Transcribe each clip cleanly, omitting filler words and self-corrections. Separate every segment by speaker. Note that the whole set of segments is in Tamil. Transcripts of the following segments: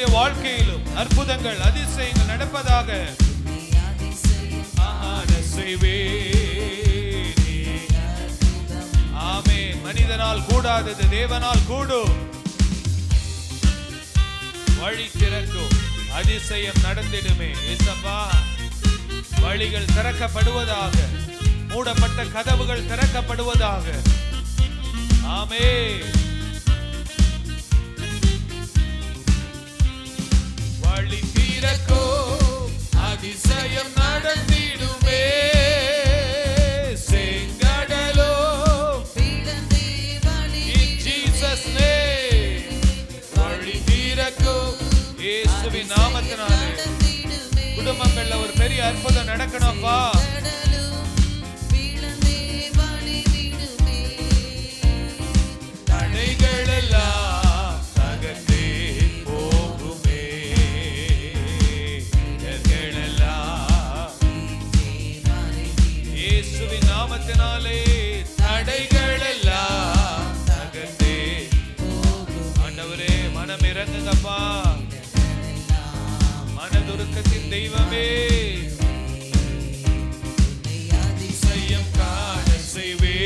Speaker 1: ஒவ்வொருடைய வாழ்க்கையிலும் அற்புதங்கள் அதிசயங்கள் நடப்பதாக. ஆமென். மனிதனால் கூடாதது தேவனால் கூடும். வழி திறக்கும், அதிசயம் நடந்திடுமே. இயேசப்பா, வழிகள் திறக்கப்படுவதாக, மூடப்பட்ட கதவுகள் திறக்கப்படுவதாக. ஆமென். வழி திறக்கும், அதிசயம் நடந்திடுமே. செங்கடலோ in Jesus name. வழி திறக்கும் இயேசுவின் நாமத்தினாலே குடும்பங்கள்ல ஒரு பெரிய அற்புதம் நடக்கணும்ப்பா. தடைகள் எல்லாம் தகர்ந்தே போகுமே. இயேசுவின் நாமத்தினாலே தடைகள் எல்லாம் தகர்ந்தே. ஆண்டவரே, மனம் இறங்குங்கப்பா. மனதுருக்கத்தின் தெய்வமே, அதிசயம் காண செய்வே.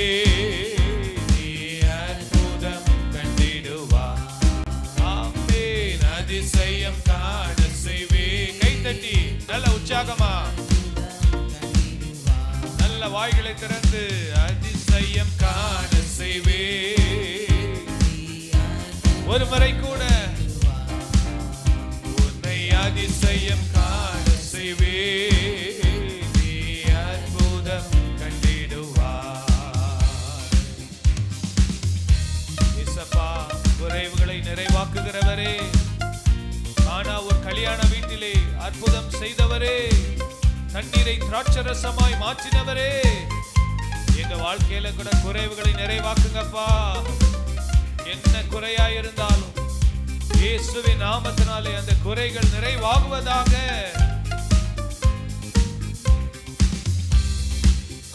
Speaker 1: நீ அற்புதம் கண்டிடுவா. ஆமென். அதிசயம் காண செய்வே. கைத்தட்டி நல்ல உற்சாகமா, நல்ல வாய்களை திறந்து அதிசயம் காண செய்வே. ஒரு முறை கூட உன்னை அதிசயம் காண செய்வே. நீ அற்புதம் கண்டிடுவாய். இயேசப்பா, குறைவுகளை நிறைவாக்குகிறவரே, ஆனா ஒரு கல்யாண வீட்டிலே அற்புதம் செய்தவரே, தண்ணீரை திராட்சரசமாய் மாற்றினவரே, எங்க வாழ்க்கையில கூட குறைவுகளை நிறைவாக்குங்கப்பா. என்ன குறையாயிருந்தாலும் இயேசுவின் நாமத்தினாலே அந்த குறைகள் நிறைவாகுவதாக.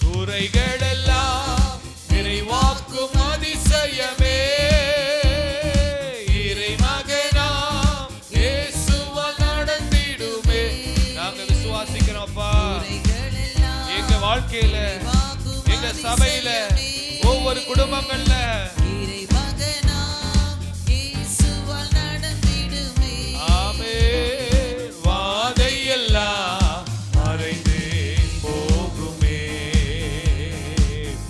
Speaker 1: குறைகள் எல்லாம் நிறைவாக்கும் அதிசயமே. இறை மகனாம் இயேசுவால் நடந்திடுமே. நாங்க விசுவாசிக்கிறோம்ப்பா. எங்க வாழ்க்கையில, எங்க சபையில, ஒவ்வொரு குடும்பங்கள்ல வாதையெல்லாம் மறைந்து போகுமே.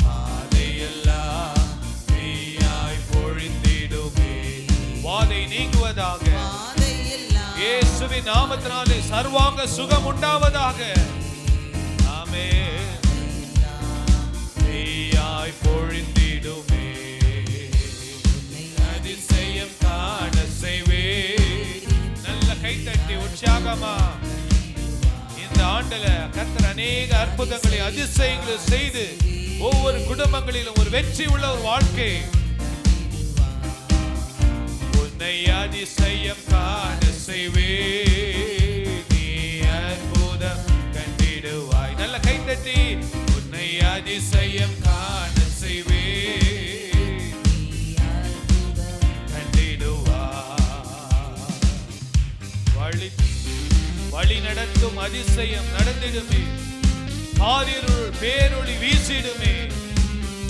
Speaker 1: வாதையெல்லாம் நீயாய் பொழிந்திடுமே. வாதை நீங்குவதாக. இயேசுவின் நாமத்தினாலே சர்வாங்க சுகம் உண்டாவதாக. ஆமென். நீயாய் பொழிந்திடுமே. அதிசயம் காண செய்வே. நல்ல கைத்தட்டி உற்சாகமா இந்த ஆண்டுல கர்த்தர் அநேக அற்புதங்களை அதிசயங்களை செய்து ஒவ்வொரு குடும்பங்களிலும் ஒரு வெற்றி உள்ள ஒரு வாழ்க்கை. உன்னை அதிசயம் காண செய்வே. நீ அற்புதம் கண்டிடுவாய். நல்ல கைத்தட்டி உன்னை அதிசயம் காண செய்வே. வழி நடத்தும் அதிசயம் நடந்திடுமே. பாரிருள் பேரொளி வீசிடுமே.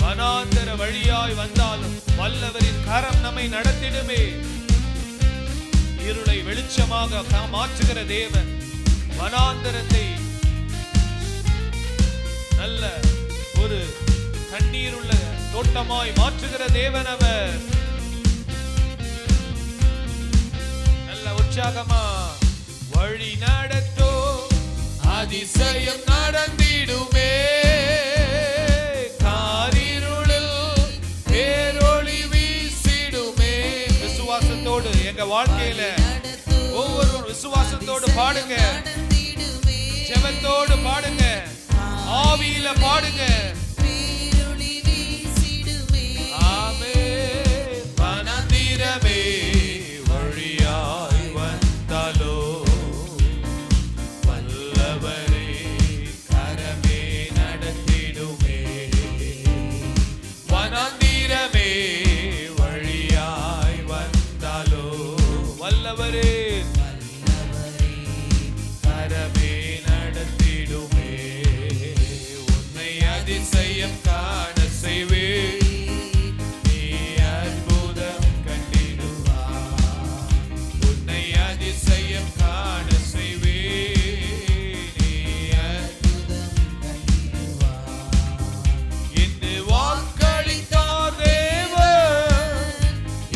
Speaker 1: வனாந்தர வழியாய் வந்தாலும் வல்லவரின் கரம் நம்மை நடத்திடுமே. இருளை வெளிச்சமாக மாற்றுகிற தேவன், வனாந்தரத்தை நல்ல ஒரு தண்ணீருள்ள தோட்டமாய் மாற்றுகிற தேவன் அவர். நல்ல உற்சாகமா வழி நடத்தோ அதிசயம் நடந்திடுமே. காரிருளில் பேரொளி வீசிடுமே. விசுவாசத்தோடு எங்க வாழ்க்கையில ஒவ்வொரு விசுவாசத்தோடு பாடுங்க. ஜெபத்தோடு பாடுங்க. ஆவியில பாடுங்க. ஆமென். வனாந்திரமே வழியாய் வந்தாலோ வல்லவரே கரமே நடத்திடுமே. வனாந்திரமே வழியாய் வந்தாலோ வல்லவர் வல்லவரே கரமே நடத்திடுமே உன்னை அதிசயம் காண செய்வே நீ அற்புதம் கண்டிடுவா உன்னை அதிசயம் காண செய்வே நீ அற்புதம் கண்டிடுவா இன்று வாக்களித்தார் தேவன்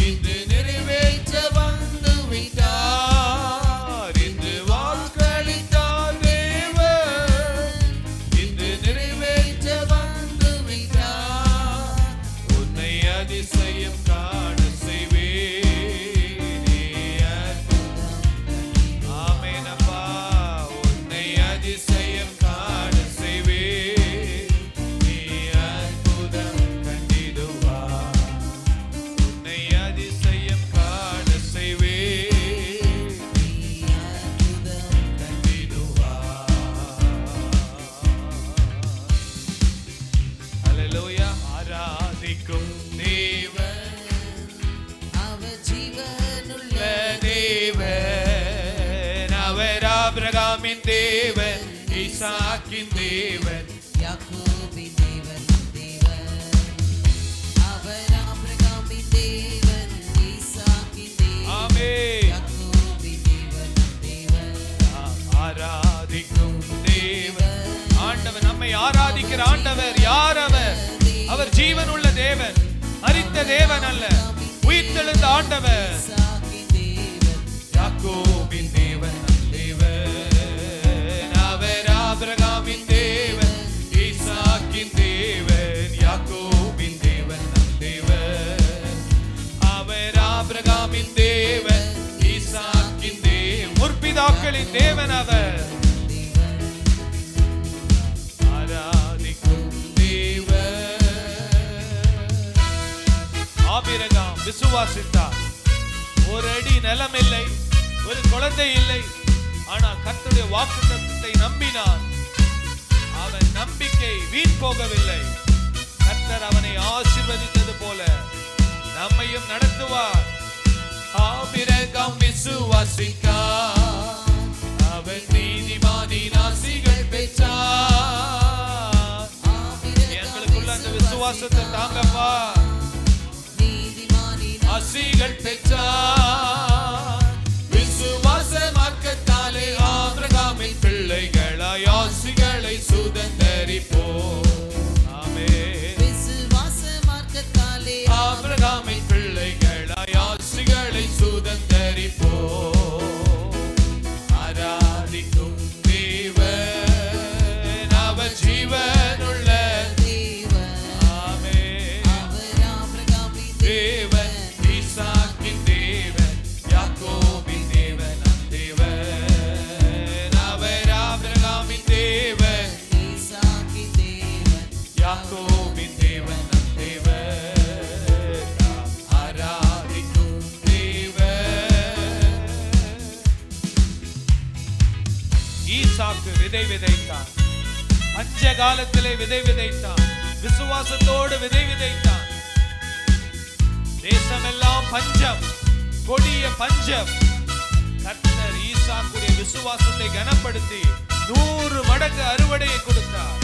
Speaker 1: இன்று நிறைவேற்ற வந்து விட்டார் இன்று வாக்களித்தார் தேவன் இன்று நிறைவேற்ற வந்து விட்டார் உன்னை அதிசயம் காண செய்வே நீ அற்புதம் ஆமென் அப்பா உன்னை அதிசயம் காண செய்வே நீ அற்புதம் கண்டிடுவா உன்னை அதிசயம் காண செய்வே நீ அற்புதம் கண்டிடுவா ஹல்லேலூயா ஆராதிக்கும் தேவன்
Speaker 2: அவர் ஜீவனுள்ள
Speaker 1: தேவன் அவர் ஆபிரகாமின் தேவன் ஈசாக்கின் தேவன்
Speaker 2: யாக்கோபின் தேவன் தேவன் அவர் ஆபிரகாமின் தேவன் ஈசாக்கின் தேவன்
Speaker 1: ஆமென்
Speaker 2: யாக்கோபின் தேவன் தேவன்
Speaker 1: ஆராதிக்கும் தேவன் ஆண்டவர் நம்மை ஆராதிக்கிற ஆண்டவர் யார் அவர் அவர் ஜீவனுள்ள தேவன் மரித்த தேவன் அல்ல உயிர்த்தெழுந்த ஆண்டவர்
Speaker 2: ஈசாக்கின் தேவன்
Speaker 1: யாக்கோபின் தேவன் தேவன் அவர் ஆபிரகாமின் தேவன் ஈசாக்கின் தேவன் யாக்கோபின் தேவன் தேவன் அவர் ஆபிரகாமின் தேவன் ஈசாக்கின் தேவன் முற்பிதாக்களின் தேவன் அவர் ஆராதிக்கும் தேவன் ஆபிரகாம் விசுவாசித்தார் ஒரு அடி நிலம் இல்லை ஒரு குழந்தை இல்லை ஆனா கர்த்தருடைய வாக்குத்தத்தத்தை நம்பினான் அவன் நம்பிக்கை வீண் போகவில்லை கர்த்தர் அவனை ஆசீர்வதித்தது போல நம்மையும் நடத்துவார் ஆபிரகாம் விசுவாசித்தார் அவன் நீதிமானின் ஆசீகள் பெற்றார் எங்களுக்குள்ள அந்த விசுவாசத்தை தாங்கப்பா
Speaker 2: நீதிமானின்
Speaker 1: ஆசீகள் பெற்றார் விசுவாச மார்க்கத்தாலே ஆபிரகாமின் பிள்ளைகளாய் ஆசிகளை சுதந்தரிப்போம் ஆமென்
Speaker 2: விசுவாச மார்க்கத்தாலே
Speaker 1: ஆபிரகாமின் பிள்ளைகளாய் ஆசிகளை சுதந்தரிப்போம் ஆராதிக்கும் தேவன் அவர் ஜீவனுள்ள
Speaker 2: தேவன்
Speaker 1: ஆமென்
Speaker 2: அவர் ஆபிரகாமின்
Speaker 1: தேவன் ஈசாக்கின் தேவன் யாக்கோபின் தேவன் தேவன் அவர் ஆபிரகாமின் தேவன்
Speaker 2: ஈசாக்கின் தேவன்
Speaker 1: யாக்கோபின் தேவன் தேவன் ஆராதிக்கும் தேவன் ஈசாக்கு விதை விதைத்தான் பஞ்ச காலத்திலே விதை விதைத்தான் விசுவாசத்தோடு விதை விதைத்தான் தேசமெல்லாம் பஞ்சம் கொடிய பஞ்சம் கர்த்தர் ஈசாக்குடைய விசுவாசத்தை கனப்படுத்தி 100 மடங்கு அறுவடையை கொடுத்தார்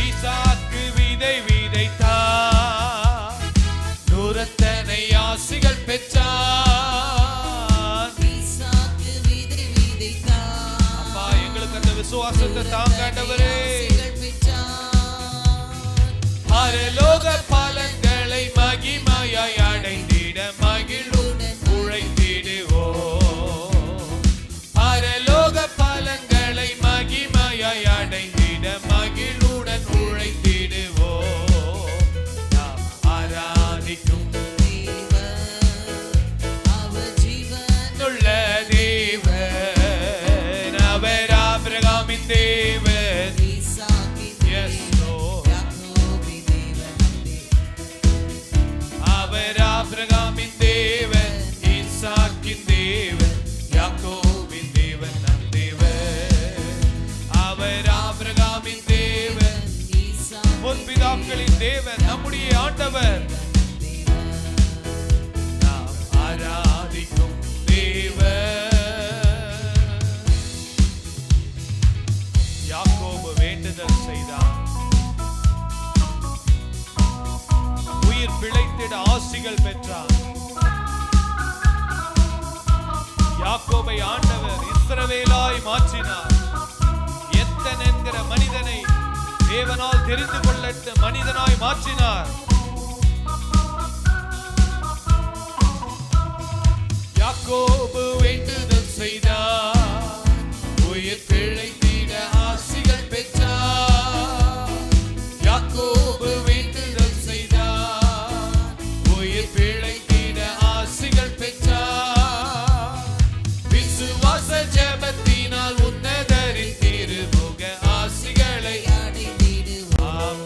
Speaker 1: ஈசாக்கு விதை விதைத்தார் நூறத்தனை ஆசிகள் பெற்றார்
Speaker 2: ஈசாக்கு விதை விதைத்தான்
Speaker 1: அப்பா எங்களுக்கு அந்த விசுவாசத்தை தாங்காண்டவரே
Speaker 2: ஆசைகள் பெற்றான்
Speaker 1: பரலோக பலன்களை மகிமையாய் அடைந்திட மகிழுடன் உழைத்திடுவோம் பரலோக பலன்களை மகிமையாய் அடைந்திட மகிழுடன் உழைத்திடுவோம் நாம் ஆராதிக்கும்
Speaker 2: அவர் ஜீவன்
Speaker 1: உள்ள தேவன் அவர் ஆபிரகாமின் தேவன்
Speaker 2: ஈசாக்கின்
Speaker 1: Yes, Lord.
Speaker 2: யாக்கோபின் தேவன்
Speaker 1: அவர் ஆபிரகாமின் ஆண்டவர் இஸ்ரவேலாய் மாற்றினார். எத்தன் என்கிற மனிதனை தேவனால் தெரிந்து கொள்ளட்ட மனிதனாய் மாற்றினார். யாக்கோபு வேண்டுதல் செய்தார், உயிர் பிழைத்திட ஆசிகள் பெற்றார். யாக்கோபு வேண்டுதல் செய்தார், உயிர் பிழைத்திட ஆசிகள் பெற்றார். விசுவாச ஜெபத்தினால் உன்னதரின் திருமுக ஆசிகளை அடைந்திடுவோம்.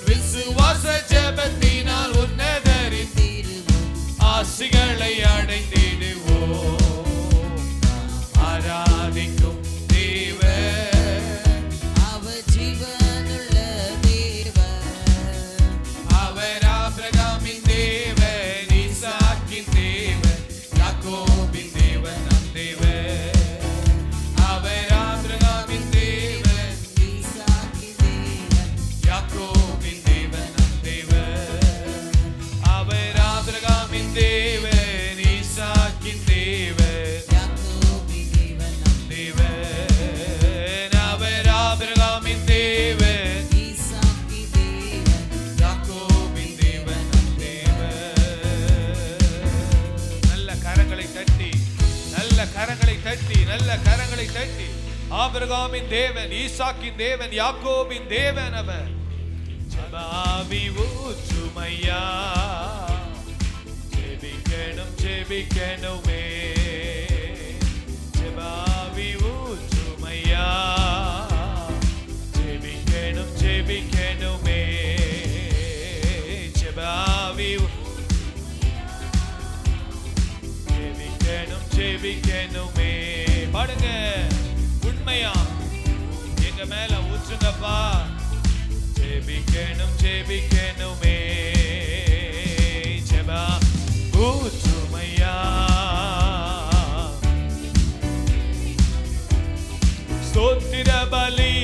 Speaker 1: விசுவாச ஜெபத்தினால் உன்னதரின் ஆசிகளை அடைந்திடுவோம். ஆராதிக்கும் தேவன்
Speaker 2: அவர் ஜீவனுள்ள தேவன்.
Speaker 1: அவர் ஆபிரகாமின் தேவன், ஈசாக்கின் தேவன், யாக்கோபின் தேவன், நம் தேவன். அவர் ஆபிரகாமின் தேவன்,
Speaker 2: ஈசாக்கின் தேவன்.
Speaker 1: யாக்கோபின் தேவன், நம் தேவன். அவர் ஆபிரகாமின் தேவன், ஈசாக்கின் தேவன்,
Speaker 2: யாக்கோபின் தேவன்.
Speaker 1: தேவன். அவர் ஆபிரகாமின் தேவன்,
Speaker 2: ஈசாக்கின் தேவன்.
Speaker 1: யாக்கோபின் தேவன், நம் தேவன். நல்ல கரங்களை தட்டி, நல்ல கரங்களை தட்டி, நல்ல கரங்களை தட்டி, ஆபிரகாமின் தேவன், ஈசாக்கின் தேவன், யாக்கோபின் தேவன் அவர். ஜெபாவி ஊற்றுமையா, ஜெபிக்கணும் ஜெபிக்கணுமே. ஜெபாவி ஊற்றுமையா, ஜெபிக்கணும் ஜெபிக்கணுமே. ஜெபாவி ஜெபிக்கணும் ஜெபிக்கணுமே. பாடுங்க, உண்மையா எங்க மேல ஊற்றுங்கப்பா. ஜெபிக்கணும் ஜெபிக்கணுமே. ஜெபா ஊற்றுமையா, ஸ்தோத்திர பலி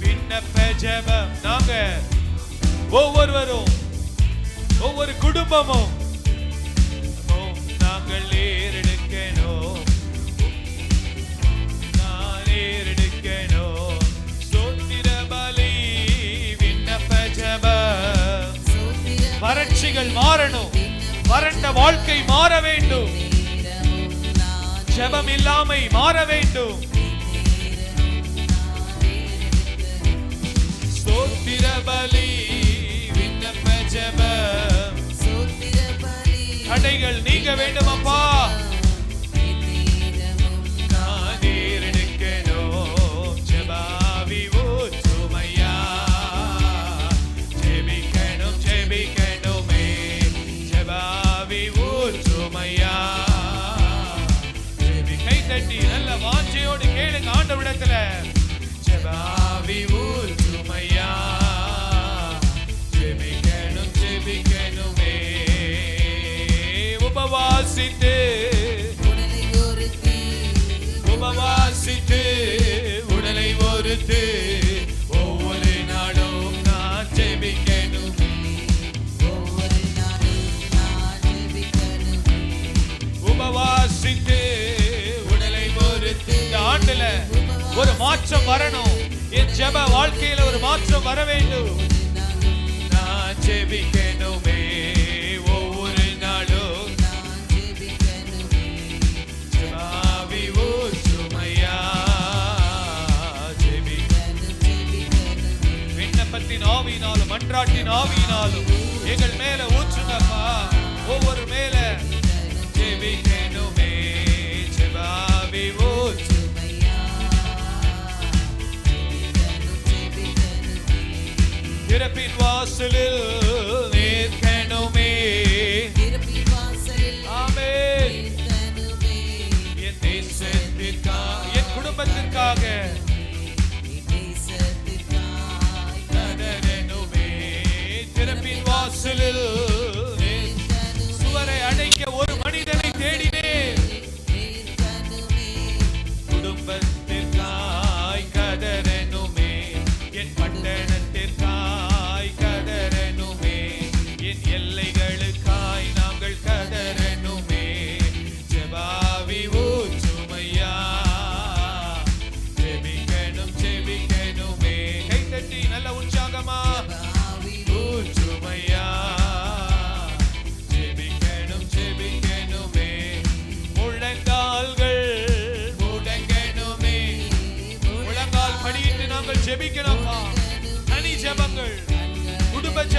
Speaker 1: விண்ணப்ப ஜெபம். நாங்க ஒவ்வொருவரும், ஒவ்வொரு குடும்பமும் நாங்கள் ஏறெடுக்கணும், நான் ஏறெடுக்கணும். ஸ்தோத்திர பலி விண்ணப்ப ஜெபம். வறட்சிகள் மாறணும், வறண்ட வாழ்க்கை மாற வேண்டும், ஜெபம் இல்லாமை மாற வேண்டும். ஸ்தோத்திர பலி விண்ணப்ப ஜெபம். தடைகள் நீங்க வேண்டும் அப்பா. நான் ஏறெடுக்கணும், ஜெபாவி ஊற்றுமையா, ஜெபிக்கணும் ஜெபிக்கணுமே. ஜெபாவி ஊற்றுமையா. கை தட்டி நல்ல வாஞ்சையோடு கேளுங்க ஆண்டவரிடத்துல. ஜெபாவி ஊற்றுமையா, ஜெபிக்கணும் ஜெபிக்கணுமே. உபவாசித்து
Speaker 2: உடலை ஒருத்தி,
Speaker 1: உபவாசித்து உடலை ஒருத்து ஒவ்வொரு நாளும் நான் ஜெபிக்கணுமே.
Speaker 2: ஒவ்வொரு நாளும் நான் ஜெபிக்கணுமே.
Speaker 1: உபவாசித்து உடலை ஒருத்து. இந்த ஆண்டுல ஒரு மாற்றம் வரணும், என் ஜெப வாழ்க்கையில ஒரு மாற்றம் வர வேண்டும். நான் ஜெபிக்கணுமே ஒவ்வொரு நாளும்.
Speaker 2: நான் ஜெபிக்கணுமே.
Speaker 1: ஜெபாவி ஊற்றுமையா, ஜெபிக்கணுமே. விண்ணப்பத்தின் ஆவியினாலும் மன்றாட்டின் ஆவியினாலும் எங்கள் மேல ஊற்றுங்கப்பா. ஒவ்வொரு மேல ஜெபிக்கணுமே. ஜெபாவி ஊற்று. திறப்பின் வாசலில் நிற்கணுமே. ஆமென். என் தேசத்திற்காக, என் குடும்பத்திற்காக நடனமே. திறப்பின் வாசலில் சுவரை அடைக்க ஒரு மனிதனை தேடினேன். குடும்பத்திற்காய் கதறனுமே, என் பட்டணத்திற்காய் கதறனுமே.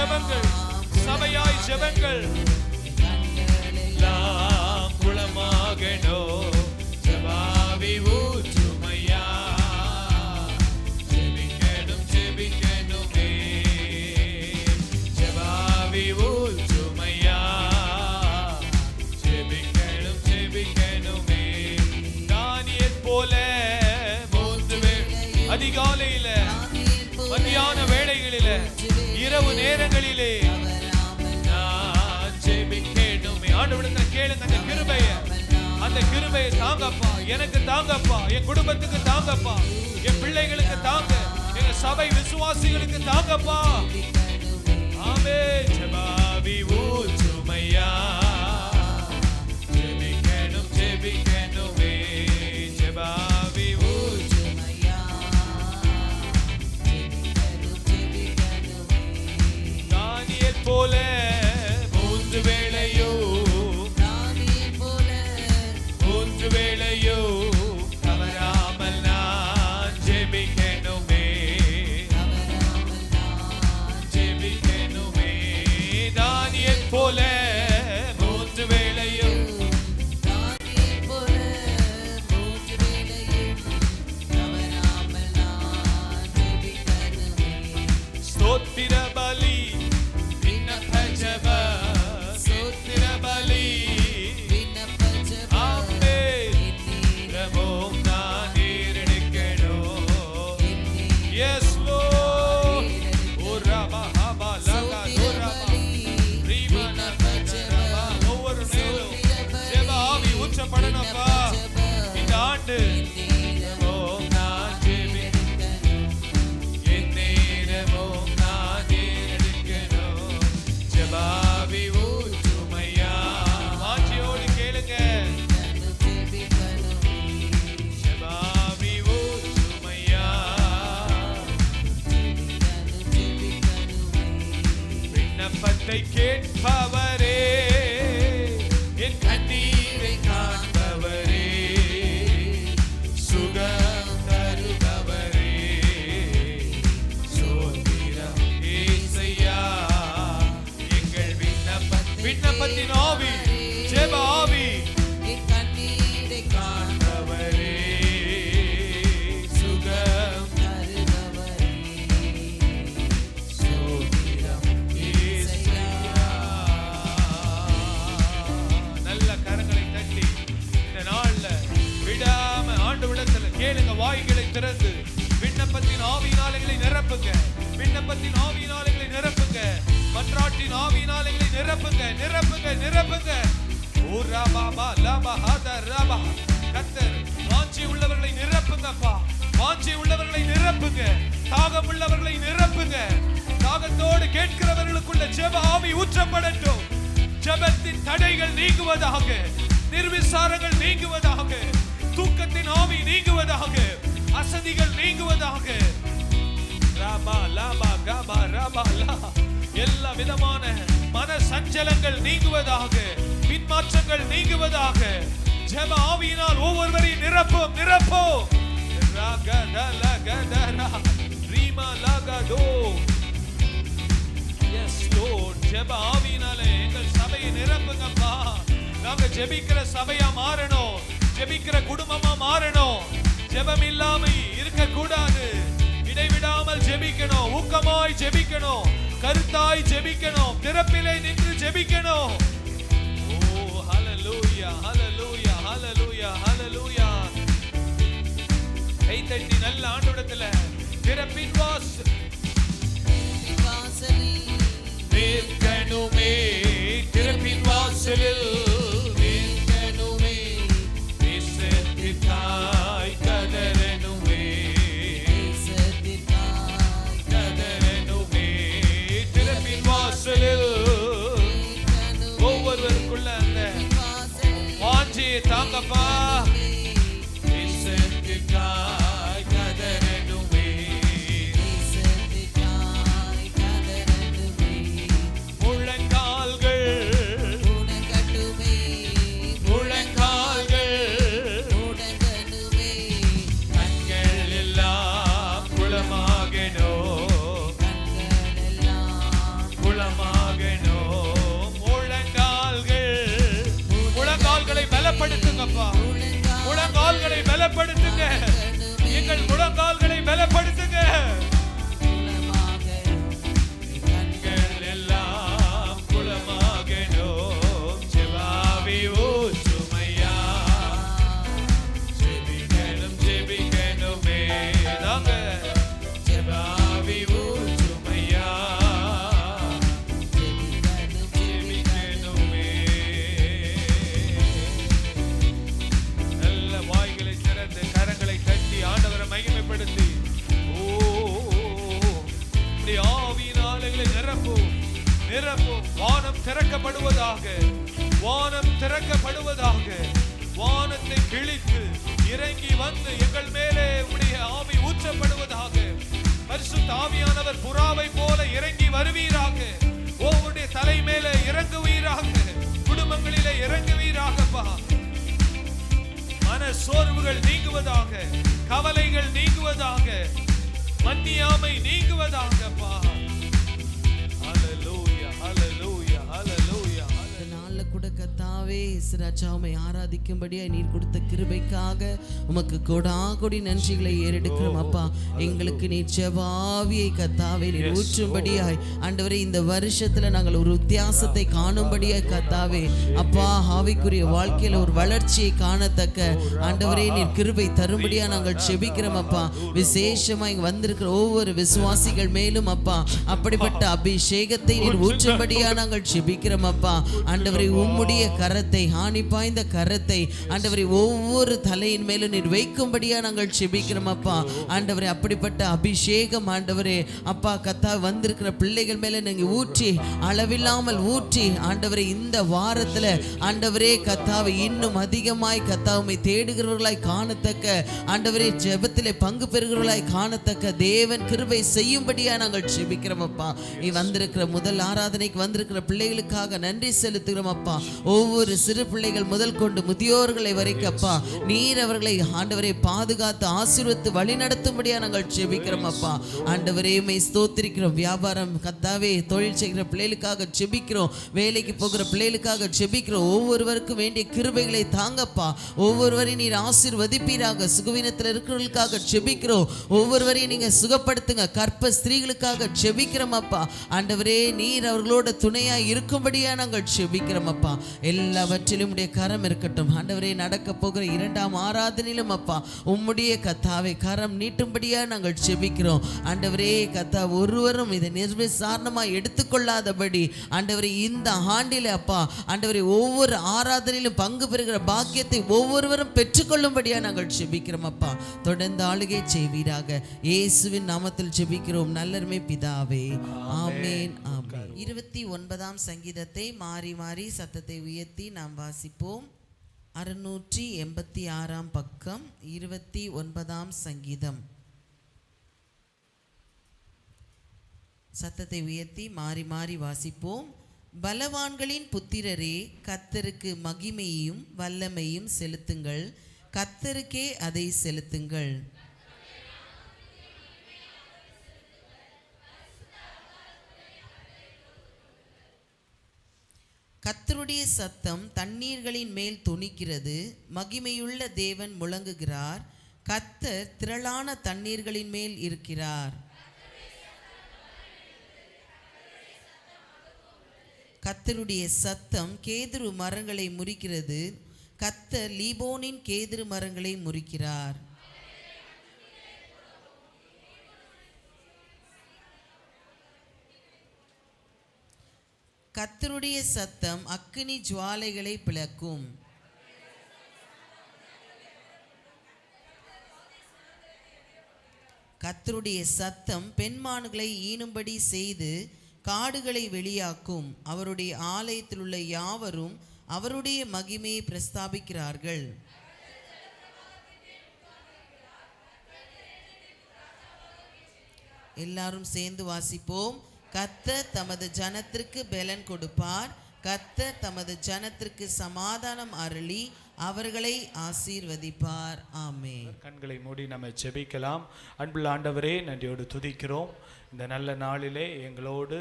Speaker 1: ஜெபங்கள், சபையாய் ஜெபங்கள் எல்லாம் குளமாகணும். ஜெபாவி ஊற்றுமையா, ஜெபிக்கணும் ஜெபிக்கணுமே, ஜெபாவி ஊற்றுமையா, ஜெபிக்கணும் ஜெபிக்கணுமே. தானியேல் போல அதிகாலையில, மத்தியான வேளைகளில, இரவு நேரங்களிலே நான் ஜெபிக்கணுமே. ஆண்டவரிடத்துல கேளுங்க அந்த கிருபைய, அந்த கிருபையை தாங்கப்பா, எனக்கு தாங்கப்பா, என் குடும்பத்துக்கு தாங்கப்பா, என் பிள்ளைகளுக்கு தாங்க, எங்க சபை விசுவாசிகளுக்கு தாங்கப்பா. ஆமென். ஜெபாவி ஊற்றுமையா, ஜெபிக்கணும் ஜெபிக்கணுமே, ஜெபாவி ஊற்றுமையா, தானியேல் போல மூன்று வேளையோ, மூன்று வேளையோ தவறாமல் நான் ஜெபிக்கணுமே, ஜெபிக்கணுமே. தானியேல் போல மூன்று வேளையோ, ஸ்தோத்திர பலி விண்ணப்ப ஜெப, ஸ்தோத்திர பலி ஆமென். ரமோம் நான் ஏறெடுக்கணும். S lord. ஓ ரபா ஹபா லகா துரபா ரீமன பஜரபா. ஒவ்வொரு நேரம் ஜெப ஆவி ஊற்றப்படணும்ப்பா இந்த ஆண்டு. ரமோம் நான் ஜெபிக்கணும், என் நேரமும் நான் ஏறெடுக்கணும். ஜெபாவி ஊற்றுமையா, வாஞ்சியோடு கேளுங்க. ஜெபாவி ஊற்றுமையா, விண்ணப்பத்தை கேட்பவரே, என் கண்ணீரை காண்பவரே, சுகம் தருபவரே, சோத்திரம் ஏசையா. எங்கள் விண்ணப்பத்தின் ஆவி, ஜெப ஆவி காண்பவரே, சுகம் சோத்திரம் ஏசையா. நல்ல கரங்களை தட்டி இந்த நாள்ல விடாம ஆண்டவரிடத்துல கேளுங்க. வாய்களை திறந்து விண்ணப்பத்தின் ஆவியினாலைகளை நிரப்புங்க, விண்ணப்பத்தின் ஆவியினாலைகளை நிரப்புங்க, மன்றாட்டின் ஆவியினாலைகளை நிரப்புங்க, நிரப்புங்க நிரப்புங்க. ஓ ரபா லபா ஹத ரபா. கர்த்தர் வாஞ்சி உள்ளவர்களை நிரப்புங்கப்பா, வாஞ்சி உள்ளவர்களை நிரப்புங்க, தாகம் உள்ளவர்களை நிரப்புங்க. தாகத்தோடு கேட்கிறவர்களுக்குள்ள ஜெப ஆவி ஊற்றப்படட்டும். ஜெபத்தின் தடைகள் நீங்குவதாக, நிர்விசாரங்கள் நீங்குவதாக, தூக்கத்தின் ஆவி நீங்குவதாக, அசதிகள் நீங்குவதாக. ரபா லபா கபா ரபா லா. எல்லா விதமான மன சஞ்சலங்கள் நீங்குவதாக, பின்மாற்றங்கள் நீங்குவதாக. ஜெப ஆவியினால் ஒவ்வொருவரையும் நிரப்பும் நிரப்பும். ஜெப ஆவியினாலே எங்கள் சபையை நிரப்புங்கப்பா. நாங்க ஜெபிக்கிற சபையா மாறணும், ஜெபிக்கிற குடும்பமா மாறணும். ஜெபம் இல்லாம இருக்க கூடாது. இடைவிடாமல் ஜெபிக்கணும், ஊக்கமாய் ஜெபிக்கணும், கருத்தாய் ஜெபிக்கணும், திறப்பிலே நின்று ஜெபிக்கணும். ஓ ஹalleluya ஹalleluya ஹalleluya ஹalleluya. கை தட்டி நல்ல ஆண்டவரிடத்துல திறப்பின் வாசலில் நிற்கணுமே, திறப்பின் வாசலில் நிற்கணுமே, தேசத்திற்காய் கதறணுமே, கதறணுமே. திறப்பின் வாசலில் ஒவ்வொருவருக்குள்ள அந்த வாஞ்சியை தாங்கப்பா. தேசத்திற்காய் கதறணுமே, பலப்படுத்துங்கப்பா. முழங்கால்களை பலப்படுத்துங்க. எங்கள் முழங்கால்களை பலப்படுத்துங்க. கண்கள் எல்லாம் குளமாகணும். ஜெபாவி ஊற்றுமையா. ஜெபிக்கணும் ஜெபிக்கணுமே. நாங்க ஜெபாவி ஊற்றுமையா. ஜெபிக்கணுமே. நல்ல வாய்களை திறந்து கரங்களை தட்டி ஆண்டவரை மகிமைப்படுத்தி ஆவியின் ஆலைகளை நிரப்பும் நிரப்பும். வானம் திறக்கப்படுவதாக. வானம் திறக்கப்படுவதாக. வானத்தை கிழித்து இறங்கி வந்து எங்கள் மேலே உடைய ஆவி ஊற்றப்படுவதாக. பரிசுத்த ஆவியானவர் புறாவை போல இறங்கி வருவீராக. ஒவ்வொருடைய தலை மேலே இறங்குவீராக. குடும்பங்களிலே இறங்குவீராகப்பா. மன சோர்வுகள் நீங்குவதாக. கவலைகள் நீங்குவதாக. மன்னியாமை நீங்குவதாகப்பா. ஹல்லேலூயா ஹல்லேலூயா ஹல்லேலூயா.
Speaker 2: நாள்ல கூட கர்த்தாவே இஸ்ராஜாவை ஆராதிக்கும்படியாய் நீர் கொடுத்த கிருபைக்காக உமக்கு கொடாகொடி நன்றிகளை ஏறெடுக்கிறோம் அப்பா. எங்களுக்கு நீர் ஜெபாவியை கர்த்தாவே நீர் ஊற்றும்படியாய் ஆண்டவரே இந்த வருஷத்துல நாங்கள் ஒரு வித்தியாசத்தை காணும்படியாய் கர்த்தாவே அப்பா ஆவிக்குரிய வாழ்க்கையில ஒரு வளர்ச்சியை காணத்தக்க ஆண்டவரே நீர் கிருபை தரும்படியா நாங்கள் செபிக்கிறோம் அப்பா. விசேஷமா இங்க வந்திருக்கிற ஒவ்வொரு விசுவாசிகள் மேலும் அப்பா அப்படிப்பட்ட அபிஷேகத்தை நீர் ஊற்றும்படியா நாங்கள் செபிக்கிறோம் அப்பா. ஆண்டவரே உம்முடைய கரத்தை ஆணி பாய்ந்த கரத்தை ஆண்டவரே ஒவ்வொரு தலையின் மேலும் நீர் வைக்கும்படியா நாங்கள் செபிக்கிறோம் அப்பா. ஆண்டவரே அப்படிப்பட்ட அபிஷேகம் ஆண்டவரே அப்பா கத்தா வந்திருக்கிற பிள்ளைகள் மேல நீங்க ஊற்றி அளவில்லாமல் ஊற்றி ஆண்டவரே இந்த வாரத்துல ஆண்டவரே கத்தாவை இன்னும் அதிகமாய் கத்தாவை தேடுகிறவர்களாய் காணத்தக்க ஆண்டவரே ஜெபத்திலே பங்கு பெறுகிறவர்களாய் காணத்தக்க தேவன் கிருபை செய்யும்படியா நாங்கள் செபிக்கிறோம் அப்பா. வந்திருக்கிற முதல் ஆராதனைக்கு வந்திருக்கிற பிள்ளைகளுக்காக நன்றி செலுத்துகிறோம் அப்பா. ஒவ்வொரு சிறு பிள்ளைகள் முதல் கொண்டு முதியோர்களை வரைக்கும் அப்பா நீர் அவர்களை ஆண்டவரை பாதுகாத்து ஆசீர்வதித்து வழி நடத்தும்படியா நாங்கள் செபிக்கிறோம் அப்பா. ஆண்டவரே மை ஸ்தோத்திரிக்கிறோம். வியாபாரம் கத்தாவே தொழில் செய்கிற பிள்ளைகளுக்காக செபிக்கிறோம். வேலைக்கு போகிற பிள்ளைகளுக்காக செபிக்கிறோம். ஒவ்வொருவருக்கும் வேண்டிய கிருபைகளை தாங்கப்பா. ஒவ்வொருவரையும் நீர் ஆசீர்வதிப்பீராக. சுகவீனத்தில் இருக்கிறவர்களுக்காக செபிக்கிறோம். ஒவ்வொருவரையும் நீங்க சுகப்படுத்துங்க. கற்ப ஸ்திரீகளுக்காக செபிக்கிறோம் அப்பா. ஆண்டவரே நீர் அவர்களோட துணையா இருக்கும்படியா நாங்கள் செபிக்கிறோம் அப்பா. எல்லாவற்றிலும் உடைய கரம் இருக்கட்டும் ஆண்டவரே. நடக்க போகிற இரண்டாம் ஆராதனையிலும் அப்பா உம்முடைய கத்தாவை கரம் நீட்டும்படியா நாங்கள் செபிக்கிறோம் ஆண்டவரே. கத்தா ஒருவரும் இதை நிர்விசாரணமா எடுத்துக்கொள்ளாதபடி ஆண்டவரே இந்த ஆண்டில அப்பா ஆண்டவரே ஒவ்வொரு ஆராதனையிலும் பங்கு பெறுகிற பாக்கியத்தை ஒவ்வொருவரும் பெற்றுக்கொள்ளும்படியா நாங்கள் செபிக்கிறோம் அப்பா. தொடர்ந்து ஆளுகை செய்வீராக. இயேசுவின் நாமத்தில் செபிக்கிறோம் நல்லருமை பிதாவே. ஆமென் ஆமென். 29ஆம் சங்கீதத்தை மாறி மாறி சத்தத்தை உயர்த்தி நாம் வாசிப்போம். 686ஆம் பக்கம் 29ஆம் சங்கீதம். சத்தத்தை உயர்த்தி மாறி மாறி வாசிப்போம். பலவான்களின் புத்திரரே கர்த்தருக்கு மகிமையும் வல்லமையும் செலுத்துங்கள். கர்த்தருக்கே அதை செலுத்துங்கள். கர்த்தருடைய சத்தம் தண்ணீர்களின் மேல் தொனிக்கிறது. மகிமையுள்ள தேவன் முழங்குகிறார். கர்த்தர் திரளான தண்ணீர்களின் மேல் இருக்கிறார். கர்த்தருடைய சத்தம் கேதுரு மரங்களை முறிக்கிறது. கர்த்தர் லீபோனின் கேதுரு மரங்களை முறிக்கிறார். கர்த்தருடைய சத்தம் அக்கினி ஜுவாலைகளை பிளக்கும். கர்த்தருடைய சத்தம் பெண்மான்களை ஈனும்படி செய்து காடுகளை வெளியாக்கும். அவருடைய ஆலயத்தில் உள்ள யாவரும் அவருடைய மகிமையை பிரஸ்தாபிக்கிறார்கள். எல்லாரும் சேர்ந்து வாசிப்போம். கர்த்தர் தமது ஜனத்திற்கு பலன் கொடுப்பார். கர்த்தர் தமது ஜனத்திற்கு சமாதானம் அருளி அவர்களை ஆசீர்வதிப்பார். ஆமென்.
Speaker 1: கண்களை மூடி நம்ம ஜெபிக்கலாம். அன்புள்ள ஆண்டவரே, நன்றியோடு துதிக்கிறோம். இந்த நல்ல நாளிலே எங்களோடு